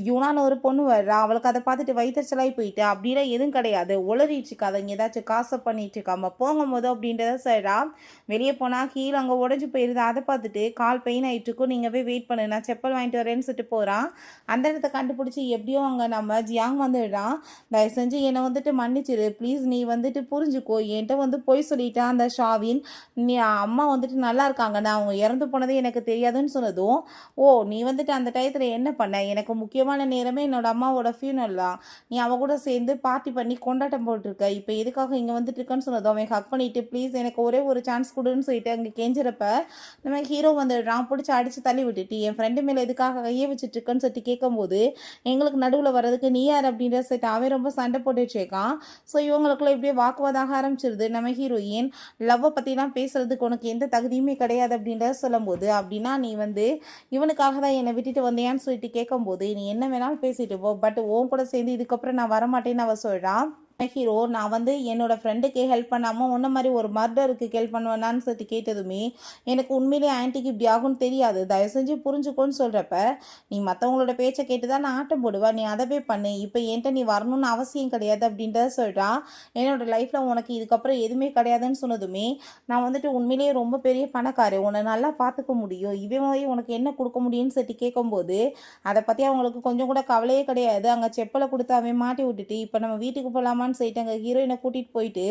யூனான்னு ஒரு பொண்ணு வர்றா. அவளுக்கு அதை பார்த்துட்டு வயிற்றுச்சலாகி போயிட்டு, அப்படின்னா எதுவும் கிடையாது, உளறிட்டுருக்காது, இங்கே ஏதாச்சும் காசை பண்ணிட்டு இருக்காம போகும்போது அப்படின்றத சொல்கிறா. வெளியே போனால் கீழே அங்கே உடஞ்சி போயிருது. அதை பார்த்துட்டு கால் பெயின் ஆகிட்டுருக்கும், நீங்கள் போய் வெயிட் பண்ணு, நான் செப்பல் வாங்கிட்டு வரேன்னு சொல்லிட்டு போகிறான். அந்த இடத்த கண்டுபிடிச்சி எப்படியோ அங்கே நம்ம ஜியாங் வந்துடுறான். தயவு செஞ்சு என்னை வந்துட்டு மன்னிச்சிரு ப்ளீஸ், நீ வந்துட்டு புரிஞ்சுக்கோ, என்கிட்ட வந்து பொய் சொல்லிட்டான் அந்த ஷாவின், நீ அம்மா வந்துட்டு நல்லா இருக்காங்க, நான் அவங்க இறந்து போனதே எனக்கு தெரியாதுன்னு சொன்னதும், ஓ நீ வந்துட்டு அந்த டயத்தில் என்ன பண்ண, எனக்கு முக்கியமான நேரமே என்னோட அம்மாவோட ஃபியூனல் தான், நீ அவ கூட சேர்ந்து பார்ட்டி பண்ணி கொண்டாட்டம் போட்டிருக்க, இப்போ எதுக்காக இங்கே வந்துட்டு இருக்கன்னு சொன்னதும் அவன் ஹக் பண்ணிவிட்டு ப்ளீஸ் எனக்கு ஒரே ஒரு சான்ஸ் கொடுன்னு சொல்லிட்டு அங்கே கெஞ்சிறப்ப நம்ம ஹீரோ வந்துடுறான். பிடிச்சி அடித்து தள்ளி விட்டுட்டு என் ஃப்ரெண்டு மேலே எதுக்காக கையை வச்சுட்ருக்கன்னு சொல்லிட்டு கேட்கும்போது, எங்களுக்கு நடுவில் வர்றதுக்கு நீ யார் அப்படின்ற சொல்லிட்டு அவன் ரொம்ப சண்டை போட்டு வச்சுருக்கான். ஸோ இவங்களுக்குள்ள இப்படியே வாக்குவாதாக ஆரம்பிச்சிருது. நம்ம ஹீரோயின் லவ்வை பற்றிலாம் பேசுகிறதுக்கு உனக்கு எந்த தகுதியுமே கிடையாது அப்படின்றத சொல்லும்போது, அப்படின்னா நீ வந்து இவனுக்காக தான் என்னை விட்டுட்டு வந்தியான்னு சொல்லிட்டு கேட்கும்போது, நீ என்ன வேணாலும் பேசிட்டு போ, பட் உன் கூட சேர்ந்து இதுக்கப்புறம் நான் வரமாட்டேன்னு அவ சொல்கிறான். ஹீரோ நான் வந்து என்னோட ஃப்ரெண்டுக்கு ஹெல்ப் பண்ணாமல் உன்ன மாதிரி ஒரு மர்டருக்கு ஹெல்ப் பண்ணுவேனான்னு சொல்லிட்டு கேட்டதுமே, எனக்கு உண்மையிலே ஆன்ட்டிக்கு இப்படி ஆகும்னு தெரியாது, தயவு செஞ்சு புரிஞ்சுக்கோன்னு சொல்கிறப்ப, நீ மற்றவங்களோட பேச்சை கேட்டு தான் நான் ஆட்டம் போடுவேன், நீ அதவே பண்ணு, இப்போ என்கிட்ட நீ வரணும்னு அவசியம் கிடையாது அப்படின்றத சொல்கிறான். என்னோட லைஃப்பில் உனக்கு இதுக்கப்புறம் எதுவுமே கிடையாதுன்னு சொன்னதுமே, நான் வந்துட்டு உண்மையிலேயே ரொம்ப பெரிய பணக்காரன், உன்னை நல்லா பார்த்துக்க முடியும், இவன் மாதிரி உனக்கு என்ன கொடுக்க முடியும்னு சொல்லிட்டு கேட்கும்போது, அதை பற்றி அவங்களுக்கு கொஞ்சம் கூட கவலையே கிடையாது. அங்கே செப்பலை கொடுத்து அவன் மாட்டி விட்டுட்டு இப்போ நம்ம வீட்டுக்கு போகலாமான்னு சொல்லிட்டு அங்கே ஹீரோயினை கூட்டிகிட்டு போயிட்டு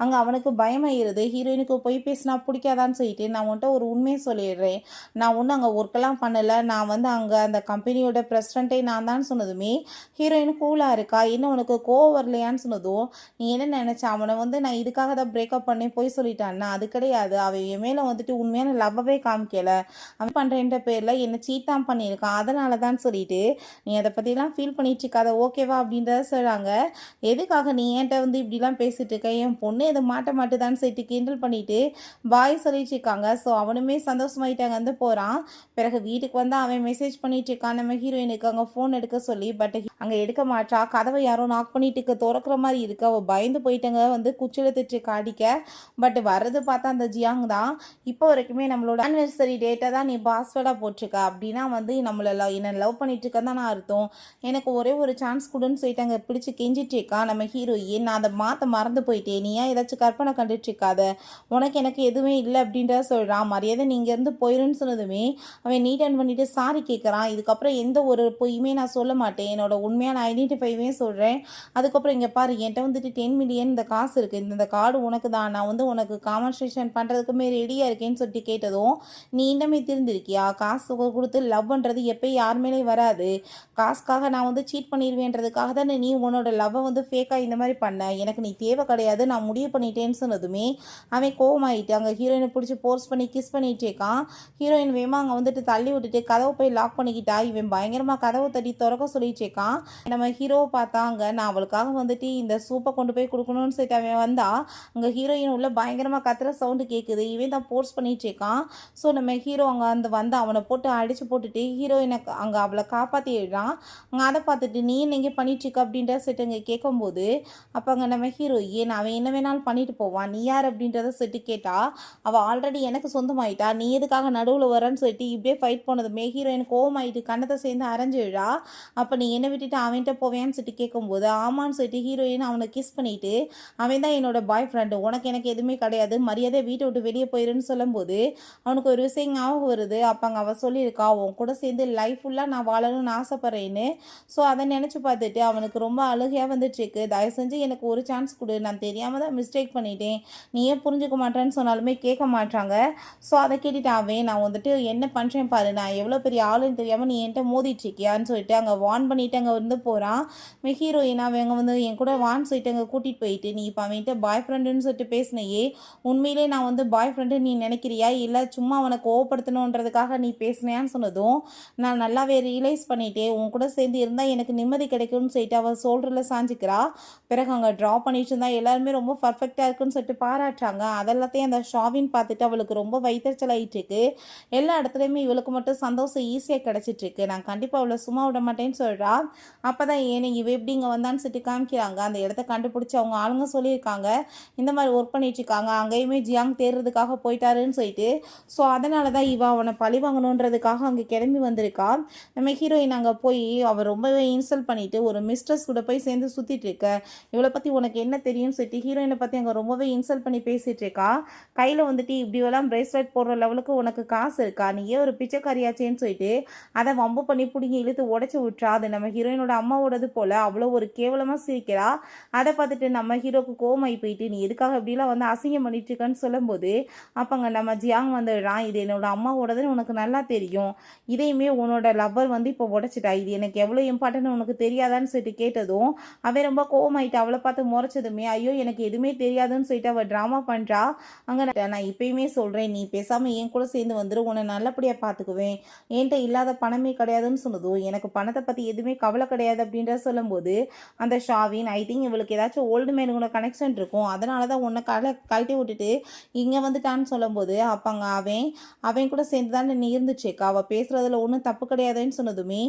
அங்கே அவனுக்கு பயமாயிருது. ஹீரோயினுக்கு போய் பேசினா பிடிக்காதான்னு சொல்லிட்டு, நான் உன்ட்ட ஒரு உண்மையை சொல்லிடுறேன், நான் ஒன்றும் அங்கே ஒர்க்கெல்லாம் பண்ணலை, நான் வந்து அங்கே அந்த கம்பெனியோட பிரசிடெண்ட்டே நான் தான் சொன்னதுமே ஹீரோயின் கூலாக இருக்கா. என்ன உனக்கு கோவம் வரலையான்னு சொன்னதும், நீ என்ன நினச்ச, அவனை வந்து நான் இதுக்காக தான் பிரேக்கப் பண்ணி போய் சொல்லிட்டான்னா, அது கிடையாது, அவன் என் மேலே வந்துட்டு உண்மையான லவ்வவே காமிக்கலை, அவன் பண்ணுறேன்ற பேரில் என்னை சீட் தான் பண்ணியிருக்கான், அதனால தான் சொல்லிட்டு நீ அதை பற்றிலாம் ஃபீல் பண்ணிட்டு இருக்காத ஓகேவா அப்படின்றத சொல்கிறாங்க. எதுக்காக நீ என்கிட்ட வந்து இப்படிலாம் பேசிட்டு இருக்க, என் பொண்ணு எதை மாட்ட மாட்டுதான்னு சொல்லிட்டு கிண்டல் பண்ணிட்டு பாய் சொல்லிட்டு இருக்காங்க. ஸோ அவனுமே சந்தோஷமாயிட்டாங்க வந்து போகிறான். பிறகு வீட்டுக்கு வந்து அவன் மெசேஜ் பண்ணிட்டு இருக்கான் நம்ம ஹீரோயினுக்கு அங்கே ஃபோன் எடுக்க சொல்லி, பட் அங்கே எடுக்க மாட்டா. கதவை யாரும் நாக் பண்ணிட்டு இருக்க திறக்கிற மாதிரி இருக்கு. அவள் பயந்து போயிட்டாங்க வந்து குச்சியில் திட்டு அடிக்க. பட் வர்றது பார்த்தா அந்த ஜியாங் தான். இப்போ வரைக்குமே நம்மளோட ஆனிவர்சரி டேட்டை தான் நீ பாஸ்வேர்டாக போட்டிருக்க, அப்படின்னா வந்து நம்மளை என்ன லவ் பண்ணிட்டு இருக்க தான் நான் அர்த்தம், எனக்கு ஒரே ஒரு சான்ஸ் கொடுன்னு சொல்லிட்டு அங்கே பிடிச்சி கெஞ்சிட்டு இருக்கான் நம்ம ஹீரோயின். நான் அதை மாற்ற மறந்து போயிட்டேன், நீ ஏன் ஏதாச்சும் கற்பனை கண்டுட்டு இருக்காத, உனக்கு எனக்கு எதுவுமே இல்லை அப்படின்றத சொல்கிறான். மரியாதை நீங்கள் இருந்து போயிருன்னு சொன்னதுமே அவன் நீட் அண்ட் பண்ணிட்டு சாரி கேட்குறான். இதுக்கப்புறம் எந்த ஒரு பொய்யுமே நான் சொல்ல மாட்டேன், என்னோட உண்மையான ஐடென்டிஃபைவே சொல்கிறேன். அதுக்கப்புறம் இங்கே பாரு, என்கிட்ட வந்துட்டு 10 மில்லியன் இந்த காசு இருக்குது, இந்த கார்டு உனக்கு தான், நான் வந்து உனக்கு காம்பன்சேஷன் பண்ணுறதுக்குமே ரெடியாக இருக்கேன்னு சொல்லிட்டு கேட்டதும், நீ இன்னமே திருந்திருக்கியா, காசு கொடுத்து லவ் பண்ணுறது எப்போயும் யார் மேலே வராது, காசுக்காக நான் வந்து சீட் பண்ணிடுவேன்றதுக்காக தானே நீ உன்னோட லவ்வை வந்து ஃபேக்காக இந்த மாதிரி பண்ண, எனக்கு நீ தேவை கிடையாது, நான் முடிவு பண்ணிட்டேன்னு சொன்னதுமே அவன் கோவமாயிட்டு அங்கே ஹீரோயினை பிடிச்சி போர்ஸ் பண்ணி கிஸ் பண்ணிகிட்டே இருக்கான். ஹீரோயின் வேமா அங்கே வந்துட்டு தள்ளி விட்டுட்டு கதவை போய் லாக் பண்ணிக்கிட்டா. இவன் பயங்கரமாக கதவை தட்டி திறக்க சொல்லிட்டு இருக்கான். இருக்கான். நம்ம ஹீரோவை பார்த்தாங்க நான் அவளுக்காக வந்துட்டு இந்த சூப்பை கொண்டு போய் கொடுக்கணும்னு சொல்லிட்டு அவன் வந்தா அங்கே ஹீரோயின் உள்ள பயங்கரமாக கத்துற சவுண்டு கேட்குது. இவன் தான் ஃபோர்ஸ் பண்ணிட்டு இருக்கான். ஸோ நம்ம ஹீரோ அங்கே வந்து அவனை போட்டு அடித்து போட்டுட்டு ஹீரோயினை அங்கே அவளை காப்பாற்றிடுறான். அங்கே அதை பார்த்துட்டு நீ என்ன பண்ணிட்டு இருக்க அப்படின்ற சொல்லிட்டு அங்கே கேட்கும்போது அப்போ அங்கே நம்ம ஹீரோ ஏன் அவன் என்ன வேணாலும் பண்ணிட்டு போவான், நீ யார் அப்படின்றத சொல்லிட்டு கேட்டா அவள் ஆல்ரெடி எனக்கு சொந்தமாயிட்டா, நீ எதுக்காக நடுவில் வரேன்னு சொல்லிட்டு இப்படியே ஃபைட் போனதுமே ஹீரோயின் கோவமாயிட்டு கண்ணத்தை சேர்ந்து அரைஞ்சிடுறா. அப்போ நீ என்ன விட்டுட்டு அவன்கிட்ட போவேன்னு சொல்லிட்டு கேட்கும்போது ஆமான்னு சொல்லிட்டு ஹீரோயின் அவனை கிஸ் பண்ணிட்டு அவன் தான் என்னோட பாய் ஃப்ரெண்டு, உனக்கு எனக்கு எதுவுமே கிடையாது, மரியாதை வீட்டை விட்டு வெளியே போயிருன்னு சொல்லும்போது அவனுக்கு ஒரு விஷயம் ஞாபகம் வருது. அப்போ அங்கே அவள் சொல்லியிருக்கா உன் கூட சேர்ந்து லைஃப் ஃபுல்லாக நான் வாழணும்னு ஆசைப்பட்றேன்னு. ஸோ அதை நினச்சி பார்த்துட்டு அவனுக்கு ரொம்ப அழுகையாக வந்துட்டுருக்கு. தயவு செஞ்சு எனக்கு ஒரு சான்ஸ் கொடு, நான் தெரியாமல் தான் மிஸ்டேக் பண்ணிட்டேன், நீ ஏன் புரிஞ்சுக்க மாட்டேன்னு சொன்னாலுமே கேட்க மாட்டாங்க. ஸோ அதை கேட்டுட்டு அவன் நான் வந்துட்டு என்ன பண்ணுறேன் பாரு, நான் எவ்வளோ பெரிய ஆளுன்னு தெரியாமல் நீ என்கிட்ட மோதிட்டுருக்கியான்னு சொல்லிட்டு அங்கே வான் பண்ணிவிட்டு அங்கே வந்து போகிறான். ஹீரோயின் அவங்க வந்து என் கூட வான் சொல்லிட்டு அங்கே கூட்டிகிட்டு போயிட்டு நீ இப்போ அவன்கிட்ட பாய் ஃப்ரெண்டுன்னு சொல்லிட்டு பேசினையே, உண்மையிலே நான் வந்து பாய் ஃப்ரெண்டு நீ நினைக்கிறியா இல்லை சும்மா அவனை கோவப்படுத்தணுன்றதுக்காக நீ பேசினியான்னு சொன்னதும் நான் நல்லாவே ரியலைஸ் பண்ணிட்டேன், உன் கூட சேர்ந்து இருந்தால் எனக்கு நிம்மதி கிடைக்கும்னு சொல்லிட்டு அவள் சோல்டரில் சாஞ்சிக்கிறா. பிறகு அங்கே ட்ரா பண்ணிட்டு இருந்தா எல்லாருமே ரொம்ப பர்ஃபெக்டாக இருக்குன்னு சொல்லிட்டு பாராட்டுறாங்க. அதெல்லாத்தையும் அந்த ஷாவின் பார்த்துட்டு அவளுக்கு ரொம்ப வைத்தறிச்சல் ஆகிட்டு இருக்கு. எல்லா இடத்துலையுமே இவளுக்கு மட்டும் சந்தோஷம் ஈஸியாக கிடச்சிட்ருக்கு, நான் கண்டிப்பாக அவளை சும்மா விட மாட்டேன்னு சொல்கிறா. அப்போ தான் ஏன் இவ எப்படி இங்கே வந்தான்னு சொல்லிட்டு காமிக்கிறாங்க. அந்த இடத்த கண்டுபிடிச்சி அவங்க ஆளுங்க சொல்லியிருக்காங்க இந்த மாதிரி ஒர்க் பண்ணிட்டுருக்காங்க, அங்கேயுமே ஜியாங் தேடுறதுக்காக போயிட்டாருன்னு சொல்லிட்டு. ஸோ அதனால தான் இவ அவனை பழி வாங்கணுன்றதுக்காக அங்கே கிளம்பி வந்திருக்கா. நம்ம ஹீரோயின் அங்கே போய் அவள் ரொம்பவே இன்சல்ட் பண்ணிவிட்டு ஒரு மிஸ்ட்ரஸ் கூட போய் சேர்ந்து சுற்றிட்டு இருக்க, இவளை பற்றி உனக்கு என்ன தெரியும்னு சொல்லிட்டு ஹீரோயினை பற்றி அங்கே ரொம்பவே இன்சல்ட் பண்ணி பேசிகிட்டு இருக்கா. கையில் வந்துட்டு இப்படியெல்லாம் பிரேஸ்லெட் போடுற லெவலுக்கு உனக்கு காசு இருக்கா, நீ ஏன் ஒரு பிச்சைக்காரியாச்சேன்னு சொல்லிட்டு அதை வம்பு பண்ணி பிடிங்கி இழுத்து உடச்சி விட்றா. அது நம்ம ஹீரோயினோட அம்மாவோடது போல் அவ்வளோ ஒரு கேவலமாக சிரிக்கிறா. அதை பார்த்துட்டு நம்ம ஹீரோக்கு கோவமாகி போயிட்டு நீ எதுக்காக இப்படிலாம் வந்து அசிங்கம் பண்ணிட்டு இருக்கன்னு சொல்லும்போது அப்போங்க நம்ம ஜியாங் வந்துடுறான். இது என்னோட அம்மாவோடதுன்னு உனக்கு நல்லா தெரியும், இதையுமே உன்னோட லவ்வர் வந்து இப்போ உடச்சிட்டா, இது எனக்கு எவ்வளோ இம்பார்ட்டன்ட் உனக்கு தெரியாதான்னு சொல்லிட்டு கேட்டதும் அவன் ரொம்ப கோவமாயிட்டு அவளை பார்த்து முறைச்சதுமே ஐயோ எனக்கு எதுவுமே தெரியாதுன்னு சொல்லிட்டு அவள் ட்ராமா பண்ணுறா. அங்கே நான் இப்பயுமே சொல்கிறேன் நீ பேசாமல் என் கூட சேர்ந்து வந்துடு, உன்னை நல்லபடியாக பார்த்துக்குவேன், என்கிட்ட இல்லாத பணமே கிடையாதுன்னு சொன்னதும் எனக்கு பணத்தை பற்றி எதுவுமே கவலை கிடையாது அப்படின்ற சொல்லும்போது அந்த ஷாவின் ஐ திங்க் இவளுக்கு ஏதாச்சும் ஓல்டு மேனுங்களோட கனெக்ஷன் இருக்கும், அதனால தான் உன்னை கழட்டி விட்டுட்டு இங்கே வந்துட்டான்னு சொல்லும்போது அப்பாங்க அவன் கூட சேர்ந்து தான் நீ இருந்துச்சேக்கா, அவள் பேசுகிறதுல ஒன்றும் தப்பு கிடையாதுன்னு சொன்னதுமே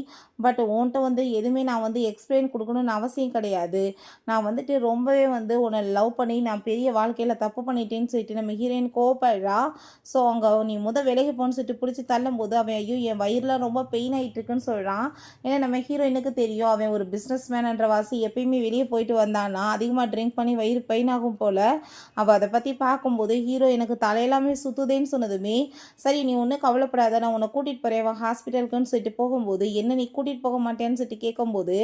பட் உன்கிட்ட வந்து எதுவுமே நான் வந்து எக்ஸ்பிளைன் கொடுக்கணும்னு அவசியம் கிடையாது, நான் வந்துட்டு ரொம்பவே வந்து உன்னை லவ் பண்ணி நான் பெரிய வாழ்க்கையில் தப்பு பண்ணிட்டேன்னு சொல்லிட்டு நம்ம ஹீரோயின் கோவப்படுறா. ஸோ அங்கே நீ விலகி போன்னு சொல்லிட்டு பிடிச்சி தள்ளும் போது அவன் ஐயோ என் வயிறுலாம் ரொம்ப பெயின் ஆகிட்டு இருக்குன்னு சொல்கிறான். ஏன்னா நம்ம ஹீரோயினுக்கு தெரியும் அவன் ஒரு பிஸ்னஸ் மேன்ன்ற வாசி எப்பயுமே வெளியே போயிட்டு வந்தானா அதிகமாக ட்ரிங்க் பண்ணி வயிறு பெயின் ஆகும் போல். அவள் அதை பற்றி பார்க்கும்போது ஹீரோ எனக்கு தலையெல்லாமே சுற்றுதேன்னு சொன்னதுமே சரி நீ ஒன்றும் கவலைப்படாத நான் உன்னை கூட்டிகிட்டு போகிறேன் ஹாஸ்பிட்டலுக்குன்னு சொல்லிட்டு போகும்போது என்ன நீ கூட்டிகிட்டு போக மாட்டேன்னு சொல்லிட்டு கேட்கும்போது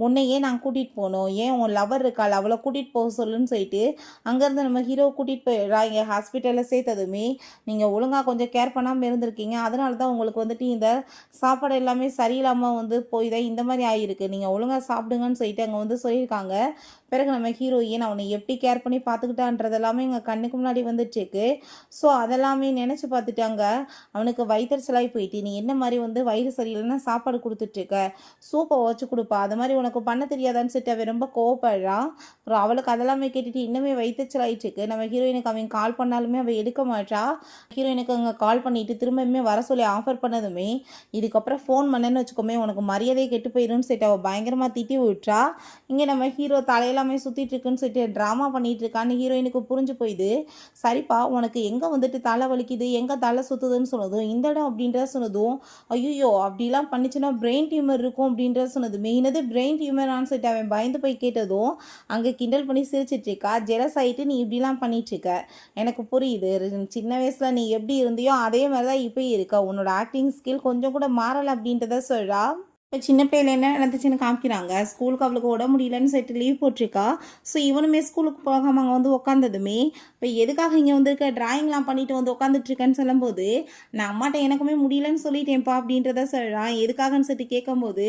உன்னையே நான் கூட்டிகிட்டு போகணும், ஏன் உன் லவர் இருக்காள் அவளை கூட்டிகிட்டு போக சொல்லுன்னு சொல்லிட்டு அங்கேருந்து நம்ம ஹீரோ கூட்டிகிட்டு போயிடுறா. இங்கே ஹாஸ்பிட்டலில் சேர்த்ததுமே நீங்கள் ஒழுங்காக கொஞ்சம் கேர் பண்ணாமல் இருந்திருக்கீங்க, அதனால தான் உங்களுக்கு வந்துட்டு இந்த சாப்பாடு எல்லாமே சரியில்லாமல் வந்து போய் தான் இந்த மாதிரி ஆகிருக்கு, நீங்கள் ஒழுங்காக சாப்பிடுங்கன்னு சொல்லிட்டு அங்கே வந்து சொல்லியிருக்காங்க. பிறகு நம்ம ஹீரோயின் அவனை எப்படி கேர் பண்ணி பார்த்துக்கிட்டான்றதெல்லாமே எங்கள் கண்ணுக்கு முன்னாடி வந்துட்டுருக்கு. ஸோ அதெல்லாமே நினச்சி பார்த்துட்டாங்க. அவனுக்கு வயிற்றுச்சலாகி போயிட்டு நீ என்ன மாதிரி வந்து வயிறு சரியில்லைன்னா சாப்பாடு கொடுத்துட்ருக்க, சூப்பை வச்சு கொடுப்பா, அது மாதிரி உனக்கு பண்ண தெரியாதான்னு சொல்லிட்டு அவன் ரொம்ப கோவப்படுறான். அவளுக்கு அதெல்லாமே கேட்டுட்டு இன்னுமே வயிற்றுச்சலாயிட்டுருக்கு. நம்ம ஹீரோயினுக்கு அவன் கால் பண்ணாலுமே அவள் எடுக்க மாட்டா. ஹீரோயினுக்கு அங்கே கால் பண்ணிவிட்டு திரும்பவுமே வர சொல்லி ஆஃபர் பண்ணதுமே இதுக்கப்புறம் ஃபோன் பண்ணேன்னு வச்சுக்கோமே உனக்கு மரியாதையை கெட்டு போயிடும்னு சொல்லிட்டு அவள் பயங்கரமாக திட்டி விட்டுறா. இங்கே நம்ம ஹீரோ தலையெல்லாமே சுற்றிட்டு இருக்குன்னு சொல்லிட்டு ட்ராமா பண்ணிகிட்டு இருக்கான்னு ஹீரோயினுக்கு புரிஞ்சு போயிடுது. சரிப்பா உனக்கு எங்கே வந்துட்டு தலை வலிக்குது எங்கே தலை சுற்றுதுன்னு சொன்னதும் இந்த இடம் அப்படின்றத சொன்னதும் ஐயோ அப்படிலாம் பண்ணிச்சுன்னா பிரெயின் டியூமர் இருக்கும் அப்படின்றத சொன்னதுமே என்னது பிரெயின் டியூமரான்னு சொல்லிட்டு அவன் பயந்து போய் கேட்டதும் அங்கே கிண்டல் பண்ணி சிரிச்சிட்ருக்கா. ஜெலஸ் ஆகிட்டு நீ இப்படிலாம் பண்ணிட்டுருக்க, எனக்கு புரியுது, சின்ன வயசில் நீ எப்படி இருந்தியோ அதே மாதிரி தான் இப்போ இருக்க, உன்னோட ஆக்டிங் ஸ்கில் கொஞ்சம் கூட மாறலை அப்படின்றத சொல்கிறா. இப்போ சின்ன பிள்ளைல என்ன நடந்துச்சுன்னு காமிக்கிறாங்க. ஸ்கூலுக்கு அவளுக்கு உடம்பு முடியலன்னு சொல்லிட்டு லீவ் போட்டிருக்கா. ஸோ இவனுமே ஸ்கூலுக்கு போகாமல் அங்கே வந்து உட்காந்ததுமே இப்போ எதுக்காக இங்கே வந்துருக்க ட்ராயிங்லாம் பண்ணிட்டு வந்து உட்காந்துட்ருக்கேன்னு சொல்லும்போது நான் அம்மாட்ட எனக்குமே முடியலன்னு சொல்லிட்டேன்ப்பா அப்படின்றத சொல்கிறான். எதுக்காகன்னு சொல்லிட்டு கேட்கும்போது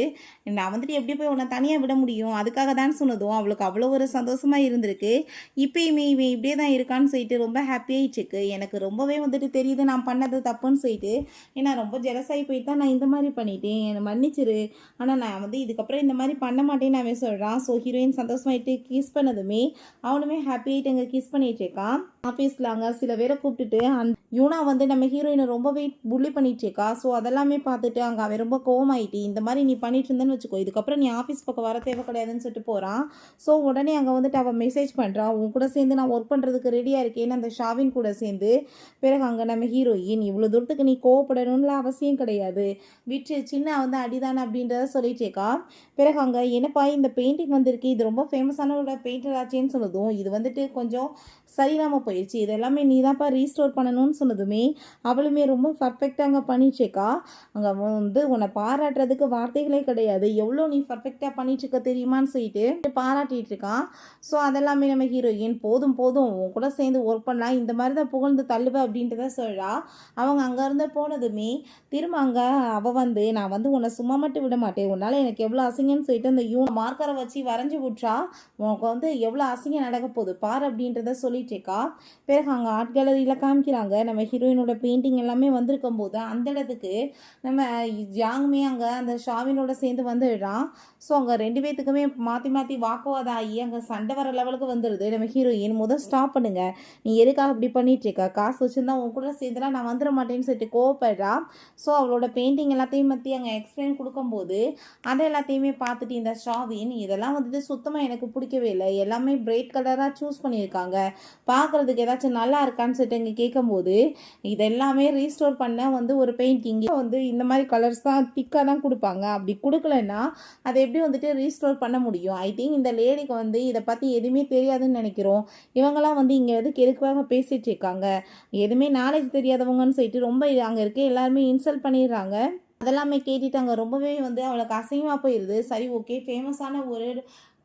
நான் வந்துட்டு எப்படி போய் உன்னை தனியாக விட முடியும் அதுக்காக தான் சொன்னதும் அவளுக்கு அவ்வளோ ஒரு சந்தோஷமாக இருந்திருக்கு. இப்போயுமே இவன் இப்படியே தான் இருக்கான்னு சொல்லிட்டு ரொம்ப ஹாப்பியாகிட்டுருக்கு. எனக்கு ரொம்பவே வந்துட்டு தெரியுது நான் பண்ணது தப்புன்னு சொல்லிட்டு, ஏன்னா ரொம்ப ஜெலஸாகி போயிட்டு தான் நான் இந்த மாதிரி பண்ணிட்டேன், என்னை மன்னிச்சிரு, ஆனால் நான் வந்து இதுக்கப்புறம் இந்த மாதிரி பண்ண மாட்டேன்னு அவன் சொல்கிறான். ஸோ ஹீரோயின் சந்தோஷமாயிட்டு கிஸ் பண்ணதுமே அவனுமே ஹாப்பி ஆகிட்டு அங்கே கிஸ் பண்ணிட்டு இருக்கான். ஆஃபீஸில் அங்கே சில பேரை கூப்பிட்டுட்டு யூனா வந்து நம்ம ஹீரோயினை ரொம்பவே புள்ளி பண்ணிட்டு இருக்கா. ஸோ அதெல்லாமே பார்த்துட்டு அங்கே அவன் ரொம்ப கோவமாயிட்டு, இந்த மாதிரி நீ பண்ணிட்டு இருந்தேன்னு வச்சுக்கோ, இதுக்கப்புறம் நீ ஆஃபீஸ் பக்கம் வர தேவை கிடையாதுன்னு சொல்லிட்டு போகிறான். ஸோ உடனே அங்கே வந்துட்டு அவள் மெசேஜ் பண்ணுறான், உன் கூட சேர்ந்து நான் ஒர்க் பண்ணுறதுக்கு ரெடியாக இருக்கேன்னு அந்த ஷாவின் கூட சேர்ந்து. பிறகு அங்கே நம்ம ஹீரோயின் இவ்வளோ தூரத்துக்கு நீ கோவப்படணும்னு அவசியம் கிடையாது, விட்டு சின்ன வந்து அடிதானே அப்படின்றத சொல்லிட்டு இருக்கா. பிறகு அங்கே என்னப்பா இந்த பெயிண்டிங் வந்திருக்கு, இது ரொம்ப ஃபேமஸானோட பெயிண்டர் ஆச்சேன்னு சொன்னதும் இது வந்துட்டு கொஞ்சம் சரியில்லாமல் போயிடுச்சு, இது எல்லாமே நீ தான்ப்பா ரீஸ்டோர் பண்ணணும்னு சொன்னதுமே அவளுமே ரொம்ப பர்ஃபெக்டாக அங்கே பண்ணிட்டுருக்கா. அங்கே வந்து உன்னை பாராட்டுறதுக்கு வார்த்தைகளே கிடையாது, எவ்வளோ நீ பர்ஃபெக்டாக பண்ணிட்டுருக்க தெரியுமான்னு சொல்லிட்டு பாராட்டிகிட்டு இருக்கான். ஸோ அதெல்லாமே நம்ம ஹீரோயின் போதும் போதும் உன் கூட சேர்ந்து ஒர்க் பண்ணலாம், இந்த மாதிரி தான் புகழ்ந்து தள்ளுவேன் அப்படின்றத சொல்கிறா. அவங்க அங்கேருந்து போனதுமே திரும்ப அங்கே அவள் வந்து நான் வந்து உன்னை சும்மா மட்டும் விட மாட்டேன், உன்னால் எனக்கு எவ்வளோ அசிங்கன்னு சொல்லிட்டு அந்த மார்க்கரை வச்சு வரைஞ்சி விட்றா. உனக்கு வந்து எவ்வளோ அசிங்கம் நடக்க போகுது பார் அப்படின்றத சொல்லிட்டு இருக்கா. பிறகு அங்கே ஆர்ட் கேலரியில் காமிக்கிறாங்க நம்ம ஹீரோயினோட பெயிண்டிங் எல்லாமே வந்திருக்கும் போது அந்த இடத்துக்கு நம்ம ஜாங்குமே அங்கே அந்த ஷாவினோட சேர்ந்து வந்துடுறான். ஸோ அங்கே ரெண்டு பேர்த்துக்குமே மாற்றி மாற்றி வாக்குவாதம் ஆகி அங்கே சண்டை வர லெவலுக்கு வந்துடுது. நம்ம ஹீரோயின் முதல் ஸ்டாப் பண்ணுங்க, நீ எதுக்காக இப்படி பண்ணிட்டு இருக்க, காசு வச்சுருந்தா உன் கூட சேர்ந்துலாம் நான் வந்துட மாட்டேன்னு சொல்லிட்டு கோவப்படுறா. ஸோ அவளோட பெயிண்டிங் எல்லாத்தையும் பற்றி அங்கே எக்ஸ்பிளைன் கொடுக்கும்போது அதை எல்லாத்தையுமே பார்த்துட்டு இந்த ஷாவின் இதெல்லாம் வந்துட்டு சுத்தமாக எனக்கு பிடிக்கவே இல்லை, எல்லாமே பிரைட் கலராக சூஸ் பண்ணியிருக்காங்க, பார்க்குறதுக்கு ஏதாச்சும் நல்லா இருக்கான்னு சொல்லிட்டு இங்கே கேட்கும்போது இதெல்லாமே ரீஸ்டோர் பண்ண வந்து ஒரு பெயிண்டிங் வந்து இந்த மாதிரி கலர்ஸ் தான் திக்காக தான் கொடுப்பாங்க, அப்படி கொடுக்கலன்னா அதை எப்படி வந்துட்டு ரீஸ்டோர் பண்ண முடியும். ஐ திங்க் இந்த லேடிக்கு வந்து இதை பற்றி எதுவுமே தெரியாதுன்னு நினைக்கிறோம். இவங்கெல்லாம் வந்து இங்கே வந்து கெடுக்காக பேசிகிட்டு இருக்காங்க, எதுவுமே நாலேஜ் தெரியாதவங்கன்னு சொல்லிட்டு ரொம்ப அங்கே இருக்க எல்லாருமே இன்சல்ட் பண்ணிடுறாங்க. அதெல்லாமே கேட்டுட்டாங்க, ரொம்பவே வந்து அவளுக்கு அசிங்கமாக போயிடுது. சரி ஓகே, ஃபேமஸான ஒரு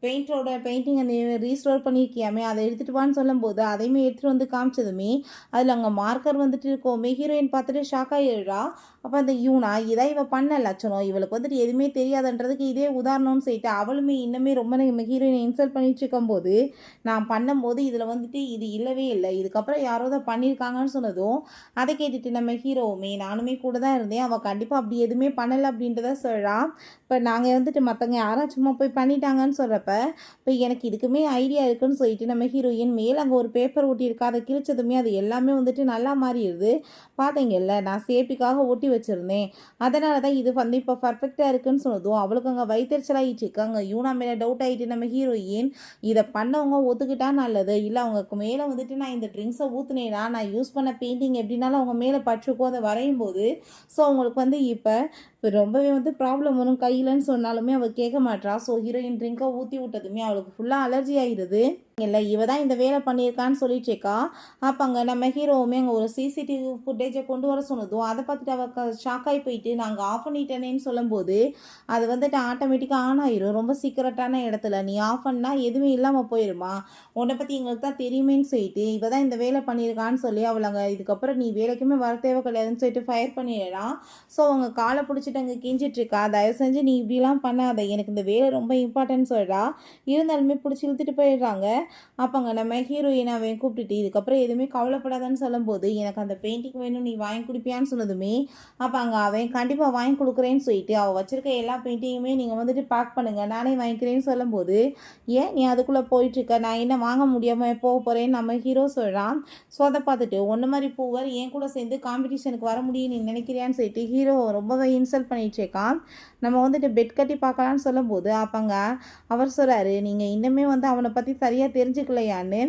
பெயிண்டரோட பெயிண்டிங்கை நீ ரீஸ்டோர் பண்ணியிருக்கியாமே அதை எடுத்துகிட்டு வான்னு சொல்லும்போது அதையுமே எடுத்துகிட்டு வந்து காமிச்சதுமே அதில் அங்கே மார்க்கர் வந்துட்டு இருக்கோமே ஹீரோயின் பார்த்துட்டு ஷாக் ஆகிடுறா. அப்போ அந்த யூனா இதான் இவள் பண்ண லட்சணம், இவளுக்கு வந்துட்டு எதுவுமே தெரியாதுன்றதுக்கு இதே உதாரணம்னு சொல்லிட்டு அவளுமே இன்னுமே ரொம்ப ஹீரோயினை இன்சல்ட் பண்ணிட்டு இருக்கும்போது நான் பண்ணும்போது இதில் வந்துட்டு இது இல்லவே இல்லை, இதுக்கப்புறம் யாரோ தான் பண்ணியிருக்காங்கன்னு சொன்னதும் அதை கேட்டுட்டு நம்ம ஹீரோவுமே நானுமே கூட தான் இருந்தேன், அவள் கண்டிப்பாக அப்படி எதுவுமே பண்ணலை அப்படின்றத சொல்கிறான். இப்போ நாங்கள் வந்துட்டு மற்றவங்க யாராச்சும் சும்மா போய் பண்ணிட்டாங்கன்னு சொல்கிறப்ப இப்போ எனக்கு இதுக்குமே ஐடியா இருக்குன்னு சொல்லிட்டு நம்ம ஹீரோயின் மேலே அங்கே ஒரு பேப்பர் ஒட்டியிருக்கா, அதை கிழிச்சதுமே அது எல்லாமே வந்துட்டு நல்லா மாறிடுது. பார்த்தீங்கல்ல, நான் சேஃப்டிக்காக ஒட்டி வச்சுருந்தேன், அதனால தான் இது வந்து இப்போ பர்ஃபெக்டாக இருக்குன்னு சொன்னதும் அவளுக்கு அங்கே வயிற்றுச்சலாகிட்டு இருக்கு. அங்கே யூனா மேலே டவுட் ஆகிட்டு நம்ம ஹீரோயின் இதை பண்ணவங்க ஒத்துக்கிட்டா நல்லது, இல்லை அவங்களுக்கு மேலே வந்துட்டு நான் இந்த ட்ரிங்க்ஸை ஊற்றுனேன்னா நான் யூஸ் பண்ண பெயிண்டிங் எப்படின்னாலும் அவங்க மேலே பற்றுக்கும் அதை வரையும் போது. ஸோ அவங்களுக்கு வந்து இப்போ ரொம்பவே வந்து ப்ராப்ளம் வரும் கையிலன்னு சொன்னாலுமே அவள் கேட்க மாட்டா. ஸோ ஹீரோயின் ட்ரிங்கை ஊற்றி விட்டதுமே அவளுக்கு ஃபுல்லாக அலர்ஜி ஆகிடுது. இல்லை இவ தான் இந்த வேலை பண்ணியிருக்கான்னு சொல்லிட்டு இருக்கா. அப்போ அங்கே நம்ம ஹீரோவுமே அங்கே ஒரு சிசிடிவி ஃபுட்டேஜை கொண்டு வர சொன்னதும் அதை பார்த்துட்டு அவள் ஷாக்காகி போயிட்டு நாங்கள் ஆஃப் பண்ணிட்டேனேன்னு சொல்லும்போது அது வந்துட்டு ஆட்டோமேட்டிக்காக ஆன் ஆயிரும். ரொம்ப சீக்கிரட்டான இடத்துல நீ ஆஃப் பண்ணால் எதுவுமே இல்லாமல் போயிடுமா, உன்னை பற்றி எங்களுக்கு தான் தெரியுமேன்னு சொல்லிட்டு இவ தான் இந்த வேலை பண்ணியிருக்கான்னு சொல்லி அவள் அங்கே இதுக்கப்புறம் நீ வேலைக்குமே வர தேவை கிடையாதுன்னு சொல்லிட்டு ஃபயர் பண்ணிடலாம். ஸோ அவங்க காலை பிடிச்சிட்டு அங்கே கிஞ்சிட்டு இருக்கா, தயவு செஞ்சு நீ இப்படிலாம் பண்ணாத, எனக்கு இந்த வேலை ரொம்ப இம்பார்ட்டன்ட் சொல்கிறா. இருந்தாலுமே பிடிச்சி இழுத்துட்டு போயிடுறாங்க. அப்போங்க நம்ம ஹீரோயின் அவன் கூப்பிட்டுட்டு இதுக்கப்புறம் எதுவுமே கவலைப்படாதான்னு சொல்லும்போது எனக்கு அந்த பெயிண்டிங் வேணும் நீ வாங்கி கொடுப்பியான்னு சொன்னதுமே அப்போ அங்கே அவன் கண்டிப்பாக வாங்கி கொடுக்குறேன்னு சொல்லிட்டு அவள் வச்சுருக்க எல்லா பெயிண்டிங்குமே நீங்கள் வந்துட்டு பேக் பண்ணுங்கள் நானே வாங்கிக்கிறேன்னு சொல்லும்போது ஏன் நீ அதுக்குள்ளே போயிட்டுருக்க, நான் என்ன வாங்க முடியாமல் போக போகிறேன்னு நம்ம ஹீரோ சொல்கிறான். ஸோ அதை பார்த்துட்டு ஒன்று மாதிரி பூவர் என் கூட சேர்ந்து காம்படிஷனுக்கு வர முடியும் நீ நினைக்கிறியான்னு சொல்லிட்டு ஹீரோ ரொம்பவே இன்சல்ட் பண்ணிட்டு இருக்கான். நம்ம வந்துட்டு பெட் கட்டி பார்க்கலான்னு சொல்லும்போது அப்போங்க அவர் சொல்கிறாரு நீங்கள் இன்னுமே வந்து அவனை பற்றி சரியாக தெரிஞ்சுக்கலையான்னு.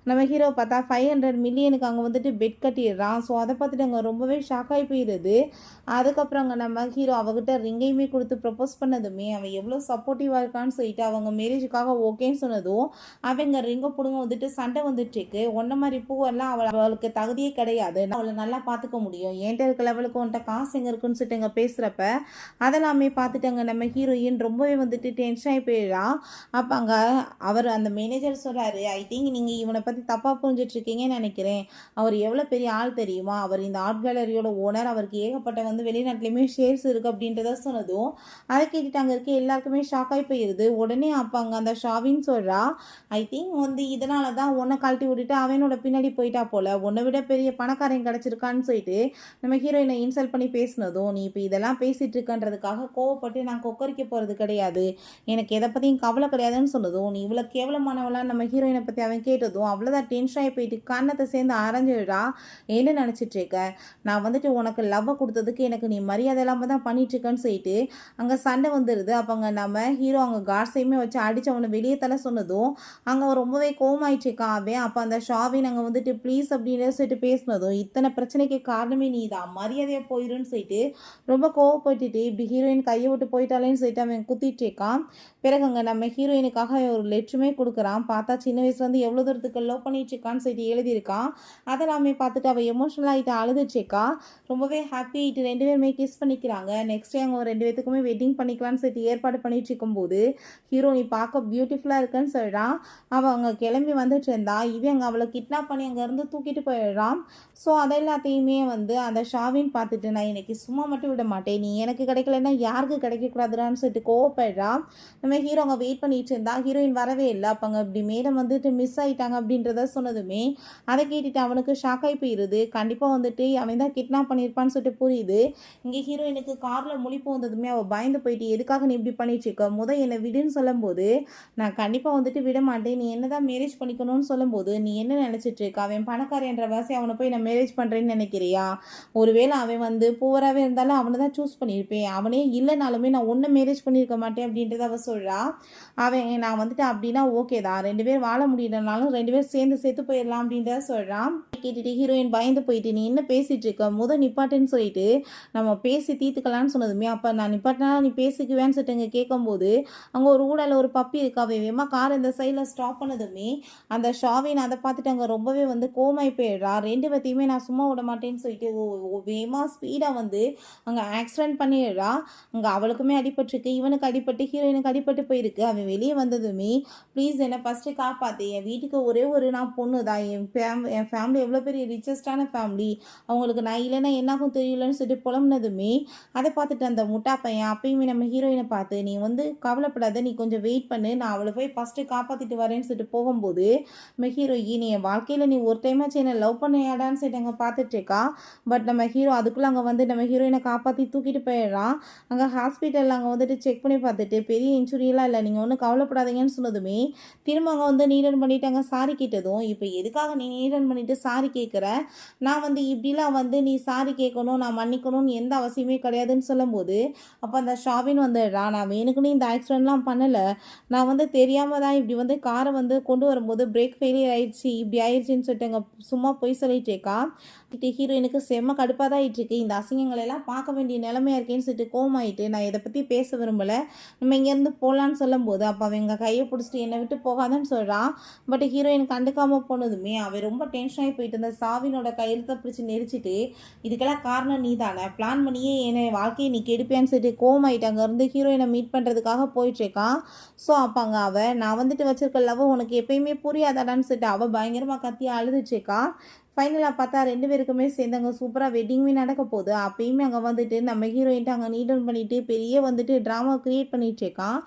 நம்ம ஹீரோ பார்த்தா 500 மில்லியனுக்கு அங்கே வந்துட்டு பெட் கட்டிடுறான். ஸோ அதை பார்த்துட்டு அங்கே ரொம்பவே ஷாக் ஆகி போயிடுது. அதுக்கப்புறம் அங்கே நம்ம ஹீரோ அவகிட்ட ரிங்கையுமே கொடுத்து ப்ரப்போஸ் பண்ணதுமே அவன் எவ்வளோ சப்போர்ட்டிவாக இருக்கான்னு சொல்லிட்டு அவங்க மேரேஜுக்காக ஓகேன்னு சொன்னதும் அவங்க ரிங்கை பிடுங்க வந்துட்டு சண்டை வந்துட்டுருக்கு. ஒன்றை மாதிரி பூவெல்லாம் அவளுக்கு தகுதியே கிடையாது, அவளை நல்லா பார்த்துக்க முடியும், என்கிட்ட இருக்க லெவலுக்கு உன்ட்ட காசு எங்கே இருக்குன்னு சொல்லிட்டு இங்கே பேசுகிறப்ப அதெல்லாமே பார்த்துட்டு அங்கே நம்ம ஹீரோயின் ரொம்பவே வந்துட்டு டென்ஷன் ஆகி போயிடா. அப்போ அங்கே அவர் அந்த மேனேஜர் சொல்கிறார் சொல்கிறாரு, ஐ திங்க் நீங்கள் இவனை பற்றி தப்பாக புரிஞ்சிட்ருக்கீங்கன்னு நினைக்கிறேன். அவர் எவ்வளோ பெரிய ஆள் தெரியுமா, அவர் இந்த ஆர்ட் கேலரியோட ஓனர், அவருக்கு ஏகப்பட்ட வந்து வெளிநாட்டிலையுமே ஷேர்ஸ் இருக்குது அப்படின்றத சொன்னதும் அதை கேட்டுட்டு அங்கே இருக்க எல்லாருக்குமே ஷாக் ஆகி போயிடுது. உடனே அப்போ அங்கே அந்த ஷாவின்னு சொல்கிறா, ஐ திங்க் வந்து இதனால தான் உன்னை கழட்டி விட்டுட்டு அவனோட பின்னாடி போயிட்டா போல, உன்னை விட பெரிய பணக்காரன் கிடச்சிருக்கான்னு சொல்லிட்டு நம்ம ஹீரோயினை இன்சல்ட் பண்ணி பேசினதும், நீ இப்போ இதெல்லாம் பேசிகிட்டு இருக்கன்றதுக்காக கோவப்பட்டு நான் கொக்கரிக்க போகிறது கிடையாது, எனக்கு எதை பற்றியும் கவலை கிடையாதுன்னு சொன்னதும், நீ இவ்வளோ கேவலமானவளான்னு நம்ம ஹீரோயினை பற்றி அவன் கேட்டதும் அவ்வளோதான் டென்ஷன் ஆகி போயிட்டு கண்ணத்தை சேர்ந்து அரைஞ்சிடா. என்ன நினச்சிட்டு இருக்க, நான் வந்துட்டு உனக்கு லவ்வை கொடுத்ததுக்கு எனக்கு நீ மரியாதை இல்லாமல் தான் பண்ணிட்டுருக்கேன்னு சொல்லிட்டு அங்கே சண்டை வந்துடுது. அப்போ அங்கே நம்ம ஹீரோ அங்கே கார்ஸையுமே வச்சு அடித்து அவனை வெளியே தலை சொன்னதும் அங்கே அவன் ரொம்பவே கோவமாயிட்டுருக்கான் அவன். அப்போ அந்த ஷாவின் அங்கே வந்துட்டு ப்ளீஸ் அப்படின்னு சொல்லிட்டு பேசினதும், இத்தனை பிரச்சனைக்கு காரணமே நீ தான், மரியாதையாக போயிடுன்னு சொல்லிட்டு ரொம்ப கோவப்பட்டுட்டு இப்படி ஹீரோயின் கையை விட்டு போயிட்டாலேன்னு சொல்லிட்டு அவன் குத்திட்டு இருக்கான். பிறகு அங்கே நம்ம ஹீரோயினுக்காக ஒரு லெட்டருமே கொடுக்குறான். பார்த்தா சின்ன வயசுலேருந்து எவ்வளோ தூரத்துக்கு லவ் பண்ணிட்டு இருக்கான்னு சொல்லிட்டு எழுதியிருக்கான். அதெல்லாமே பார்த்துட்டு அவள் எமோஷனல் ஆகிட்டு அழுதுச்சேக்கா. ரொம்பவே ஹாப்பி ஆகிட்டு 2 பேருமே கிஸ் பண்ணிக்கிறாங்க. நெக்ஸ்ட் டே அவங்க 2 பேத்துக்குமே வெட்டிங் பண்ணிக்கலான்னு சொல்லிட்டு ஏற்பாடு பண்ணிட்டு இருக்கும்போது ஹீரோ நீ பார்க்க பியூட்டிஃபுல்லாக இருக்குன்னு சொல்கிறான். அவள் அங்கே கிளம்பி வந்துட்டு இருந்தா. இவன் அங்கே அவளை கிட்னாப் பண்ணி அங்கேருந்து தூக்கிட்டு போயிடுறான். ஸோ அதை எல்லாத்தையுமே வந்து அந்த ஷாவின் பார்த்துட்டு, நான் இன்னைக்கு சும்மா மட்டும் விட மாட்டேன், நீ எனக்கு கிடைக்கலன்னா யாருக்கு கிடைக்கக்கூடாதுடான்னு சொல்லிட்டு கோவப்படுறான். நம்ம ஹீரோ அங்கே வெயிட் பண்ணிட்டு இருந்தா. ஹீரோயின் வரவே இல்லை. அப்போ அங்கே இப்படி மேடம் வந்துட்டு மிஸ் ஆகிட்டாங்க அப்படின்றத சொன்னதுமே அதை கேட்டுட்டு அவனுக்கு ஷாக் ஆகி போயிடுது. கண்டிப்பாக வந்துட்டு அவன் தான் கிட்னாப் பண்ணியிருப்பான்னு சொல்லிட்டு புரியுது. இங்கே ஹீரோயினுக்கு காரில் முழிப்பு வந்ததுமே அவள் பயந்து போயிட்டு, எதுக்காக நீ இப்படி பண்ணிட்டு இருக்க, என்னை விடுன்னு சொல்லும்போது, நான் கண்டிப்பாக வந்துட்டு விட மாட்டேன், நீ என்ன தான் மேரேஜ் பண்ணிக்கணும்னு சொல்லும்போது, நீ என்ன நினச்சிட்டு இருக்க, அவன் பணக்காரன்ற வாசி அவனை போய் நான் மேரேஜ் பண்ணுறேன்னு நினைக்கிறியா, ஒருவேளை அவன் வந்து பூவராகவே இருந்தாலும் அவனை தான் சூஸ் பண்ணியிருப்பேன், அவனே இல்லைனாலுமே நான் ஒன்றை மேரேஜ் பண்ணியிருக்க மாட்டேன் அப்படின்றத அவள் சொல்கிறா. அவன் நான் வந்துட்டு அப்படின்னா ஓகே தான், 2 பேர் வாழ முடியலனாலும் 2 பேர் சேர்ந்து செத்து போயிடலாம் அப்படின்றத சொல்கிறான். கேட்டுட்டு ஹீரோயின் பயந்து போயிட்டு, நீ என்ன பேசிகிட்டு இருக்க, நிப்பாட்டுன்னு சொல்லிட்டு நம்ம பேசி தீர்த்துக்கலான்னு சொன்னதுமே, அப்போ நான் நிப்பாட்டினா நீ பேசிக்குவேன்னு சொல்லிட்டு இங்கே கேட்கும்போது அங்கே ஒரு ஊடால ஒரு பப்பி இருக்கா. வேகமாக கார் இந்த சைடில் ஸ்டாப் பண்ணதுமே அந்த ஷாவின் அதை பார்த்துட்டு அங்கே ரொம்பவே வந்து கோமாய் போயிடுறா. 2 பேர்த்தையுமே நான் சும்மா விட மாட்டேன்னு சொல்லிட்டு வேகமாக ஸ்பீடாக வந்து அங்கே ஆக்சிடென்ட் பண்ணிடுறா. அங்கே அவளுக்குமே அடிபட்டிருக்கு, இவனுக்கு அடிபட்டு ஹீரோயினுக்கு அடிபட்டு போயிருக்கு. அவன் வெளியே வந்ததுமே, ப்ளீஸ் என்னை ஃபஸ்ட்டு காப்பாற்று, என் வீட்டுக்கு ஒரே ஒரு நான் பொண்ணு தான், என் ஃபேமிலி எவ்வளோ பெரிய ரிச்சஸ்டான ஃபேமிலி, அவங்களுக்கு நான் இல்லைன்னா என்னாகும் தெரியலன்னு சொல்லிட்டு புலம்புனதுமே அதை பார்த்துட்டு அந்த முட்டா பையன் அப்பயுமே நம்ம ஹீரோயினை பார்த்து, நீ வந்து கவலைப்படாத, நீ கொஞ்சம் வெயிட் பண்ணு, நான் அவளை போய் ஃபஸ்ட்டு காப்பாற்றிட்டு வரேன்னு சொல்லிட்டு போகும்போது நம்ம ஹீரோயின், என் வாழ்க்கையில் நீ ஒரு டைமாச்சு என்னை லவ் பண்ணியாடான்னு சொல்லிட்டு அங்கே பார்த்துட்ருக்கா. பட் நம்ம ஹீரோ அதுக்குள்ளே அங்கே வந்து நம்ம ஹீரோயினை காப்பாற்றி தூக்கிட்டு போயிடுறான். அங்கே ஹாஸ்பிட்டலில் அங்கே வந்துட்டு செக் பண்ணி பார்த்துட்டு பெரிய இன்ஜுரியெலாம் இல்லை, நீங்கள் ஒன்றும் கவலைப்படாதீங்கன்னு சொன்னதுமே திரும்ப அங்கே வந்து நீடன் பண்ணிவிட்டு அங்கே சாரி கேட்டதும், இப்போ எதுக்காக நீ நீடன் பண்ணிவிட்டு சாரி கேட்குற, நான் வந்து இப்படிலாம் வந்து நீ சாரி கேட்கணும், நான் மன்னிக்கணும்னு எந்த அவசியமே கிடையாதுன்னு சொல்லும்போது அப்போ அந்த ஷாவின் வந்துடுறா, நான் வேணுக்குன்னு இந்த ஆக்சிடென்ட்லாம் பண்ணலை, நான் வந்து தெரியாமல் தான் இப்படி வந்து காரை வந்து கொண்டு வரும்போது பிரேக் ஃபெயிலியர் ஆயிடுச்சு, இப்படி ஆயிடுச்சின்னு சொல்லிட்டு அங்கே சும்மா போய் சொல்லிட்டேக்கா. ஹீரோயினுக்கு செம்ம கடுப்பாக தான் ஆகிட்டுருக்கு, இந்த அசிங்கங்கள் எல்லாம் பார்க்க வேண்டிய நிலைமையாக இருக்கேன்னு சொல்லிட்டு கோமாயிட்டு, நான் இதை பற்றி பேச விரும்பலை, நம்ம இங்கேருந்து போகலான்னு சொல்லும்போது அப்போ அவன் எங்கள் கையை பிடிச்சிட்டு என்னை விட்டு போகாதான்னு சொல்கிறான். பட் ஹீரோயின் கண்டுக்காமல் போனதுமே அவன் ரொம்ப டென்ஷன் ஆகி போயிட்டு இந்த சாவினோட கையெழுத்தை பிடிச்சி நெரிச்சிட்டு, இதுக்கெல்லாம் காரணம் நீ தானே, பிளான் பண்ணியே என்னை வாழ்க்கையை நீ கெடுப்பேன்னு சொல்லிட்டு கோமாயிட்டு அங்கேருந்து ஹீரோயினை மீட் பண்ணுறதுக்காக போயிட்டுருக்கான். ஸோ அப்போ அங்கே அவள், நான் வந்துட்டு வச்சிருக்க லவ் உனக்கு எப்பயுமே புரியாதாடான்னு சொல்லிட்டு அவள் பயங்கரமாக கத்தி அழுதுச்சேக்கா. ஃபைனலாக பார்த்தா 2 பேருக்குமே சேர்ந்து அங்கே சூப்பராக வெட்டிங்குமே நடக்க போகுது. அப்பயுமே அங்கே வந்துட்டு நம்ம ஹீரோயின்ட்டு அங்கே நீடன் பண்ணிவிட்டு பெரிய வந்துட்டு ட்ராமா க்ரியேட் பண்ணிகிட்ருக்கான்.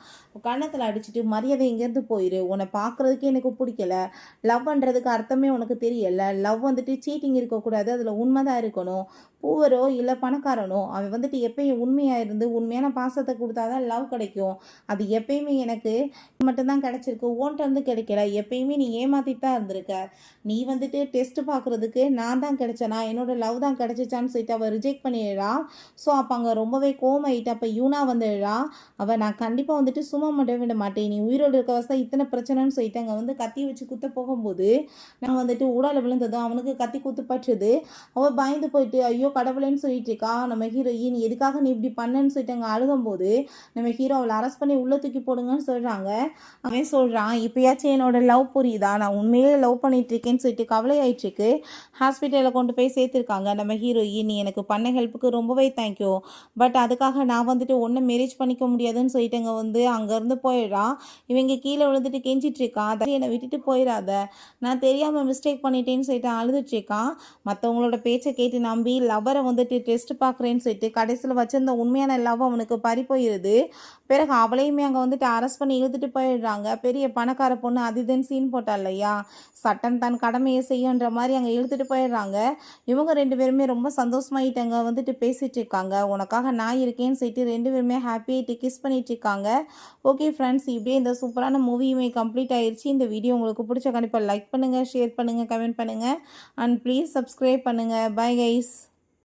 கன்னத்தில் அடிச்சுட்டு, மரியாதை இங்கேருந்து போயிரு, உன்னை பார்க்குறதுக்கே எனக்கு பிடிக்கல, லவ் பண்ணுறதுக்கு அர்த்தமே உனக்கு தெரியலை, லவ் வந்துட்டு சீட்டிங் இருக்கக்கூடாது, அதில் உண்மை தான் இருக்கணும், பூவரோ இல்லை பணக்காரனோ அவன் வந்துட்டு எப்பயும் உண்மையாக இருந்து உண்மையான பாசத்தை கொடுத்தாதான் லவ் கிடைக்கும், அது எப்பயுமே எனக்கு மட்டும்தான் கிடச்சிருக்கு, ஓன்ட்டு வந்து கிடைக்கல, எப்பயுமே நீ ஏமாற்றிட்டு தான் இருந்திருக்க, நீ வந்துட்டு டெஸ்ட் பார்க்குறதுக்கு நான் தான் கிடைச்சேனா, என்னோடய லவ் தான் கிடச்சிச்சான்னு சொல்லிட்டு அவள் ரிஜெக்ட் பண்ணிடுறா. ஸோ அப்போ அங்கே ரொம்பவே கோமாயிட்டு அப்போ யூனா வந்துடுறா. அவள் நான் கண்டிப்பாக வந்துட்டு சும்மா மட்டும் விட மாட்டேன், நீ உயிரோடு இருக்க வசதி இத்தனை பிரச்சனைன்னு சொல்லிட்டு அங்கே வந்து கத்தி வச்சு குத்த போகும்போது நான் வந்துட்டு ஊடால விழுந்ததும் அவனுக்கு கத்தி குத்து பற்றுது. அவள் பயந்து போயிட்டு ஐயோ கடவுளேன்னு சொல்லிட்டு இருக்கா. நம்ம ஹீரோயின், எதுக்காக நீ இப்படி பண்ணன்னு சொல்லிட்டு அங்கே அழுகும்போது நம்ம ஹீரோ அவளை அரெஸ்ட் பண்ணி உள்ளே தூக்கி போடுங்கன்னு சொல்கிறாங்க. அவன் சொல்கிறான், இப்போயாச்சும் என்னோட லவ் புரியுதா, நான் உண்மையிலே லவ் பண்ணிட்டு இருக்கேன்னு சொல்லிட்டு கவலை ஆயிடுச்சுக்கு ஹாஸ்பிட்டலில் கொண்டு போய் சேர்த்துருக்காங்க. நம்ம ஹீரோயின், நீ எனக்கு பண்ண ஹெல்ப்புக்கு ரொம்பவே தேங்க்யூ, பட் அதுக்காக நான் வந்துட்டு ஒன்றும் மேரேஜ் பண்ணிக்க முடியாதுன்னு சொல்லிட்டு அங்கே வந்து அங்கே அங்கேருந்து போயிடுறான். இவங்க கீழே விழுந்துட்டு கெஞ்சிட்டு இருக்கான், என்னை விட்டுட்டு போயிடாத, நான் தெரியாமல் மிஸ்டேக் பண்ணிட்டேன்னு சொல்லிட்டு அழுதுட்டு இருக்கான். மற்றவங்களோட பேச்சை கேட்டு நம்பி லவ்வரை வந்துட்டு டெஸ்ட் பார்க்குறேன்னு சொல்லிட்டு கடைசியில் வச்சிருந்த உண்மையான லவ் அவனுக்கு பறி போயிடுது. பிறகு அவளையுமே அங்கே வந்துட்டு அரெஸ்ட் பண்ணி இழுத்துட்டு போயிடுறாங்க. பெரிய பணக்கார பொண்ணு அது இதுன்னு சீன் போட்டா இல்லையா, சட்டம் தன் கடமையை செய்யுன்ற மாதிரி அங்கே இழுத்துட்டு போயிடுறாங்க. இவங்க 2 பேருமே ரொம்ப சந்தோஷமாயிட்டு அங்கே வந்துட்டு பேசிகிட்டு இருக்காங்க. உனக்காக நான் இருக்கேன்னு சொல்லிட்டு 2 பேருமே ஹாப்பியாகிட்டு கிஸ் பண்ணிட்டு இருக்காங்க. ஓகே ஃப்ரெண்ட்ஸ், இப்படியே இந்த சூப்பரான மூவியுமே கம்ப்ளீட் ஆயிடுச்சு. இந்த வீடியோ உங்களுக்கு பிடிச்ச கண்டிப்பாக லைக் பண்ணுங்கள், ஷேர் பண்ணுங்கள், கமெண்ட் பண்ணுங்கள் அண்ட் ப்ளீஸ் சப்ஸ்கிரைப் பண்ணுங்கள். Bye guys.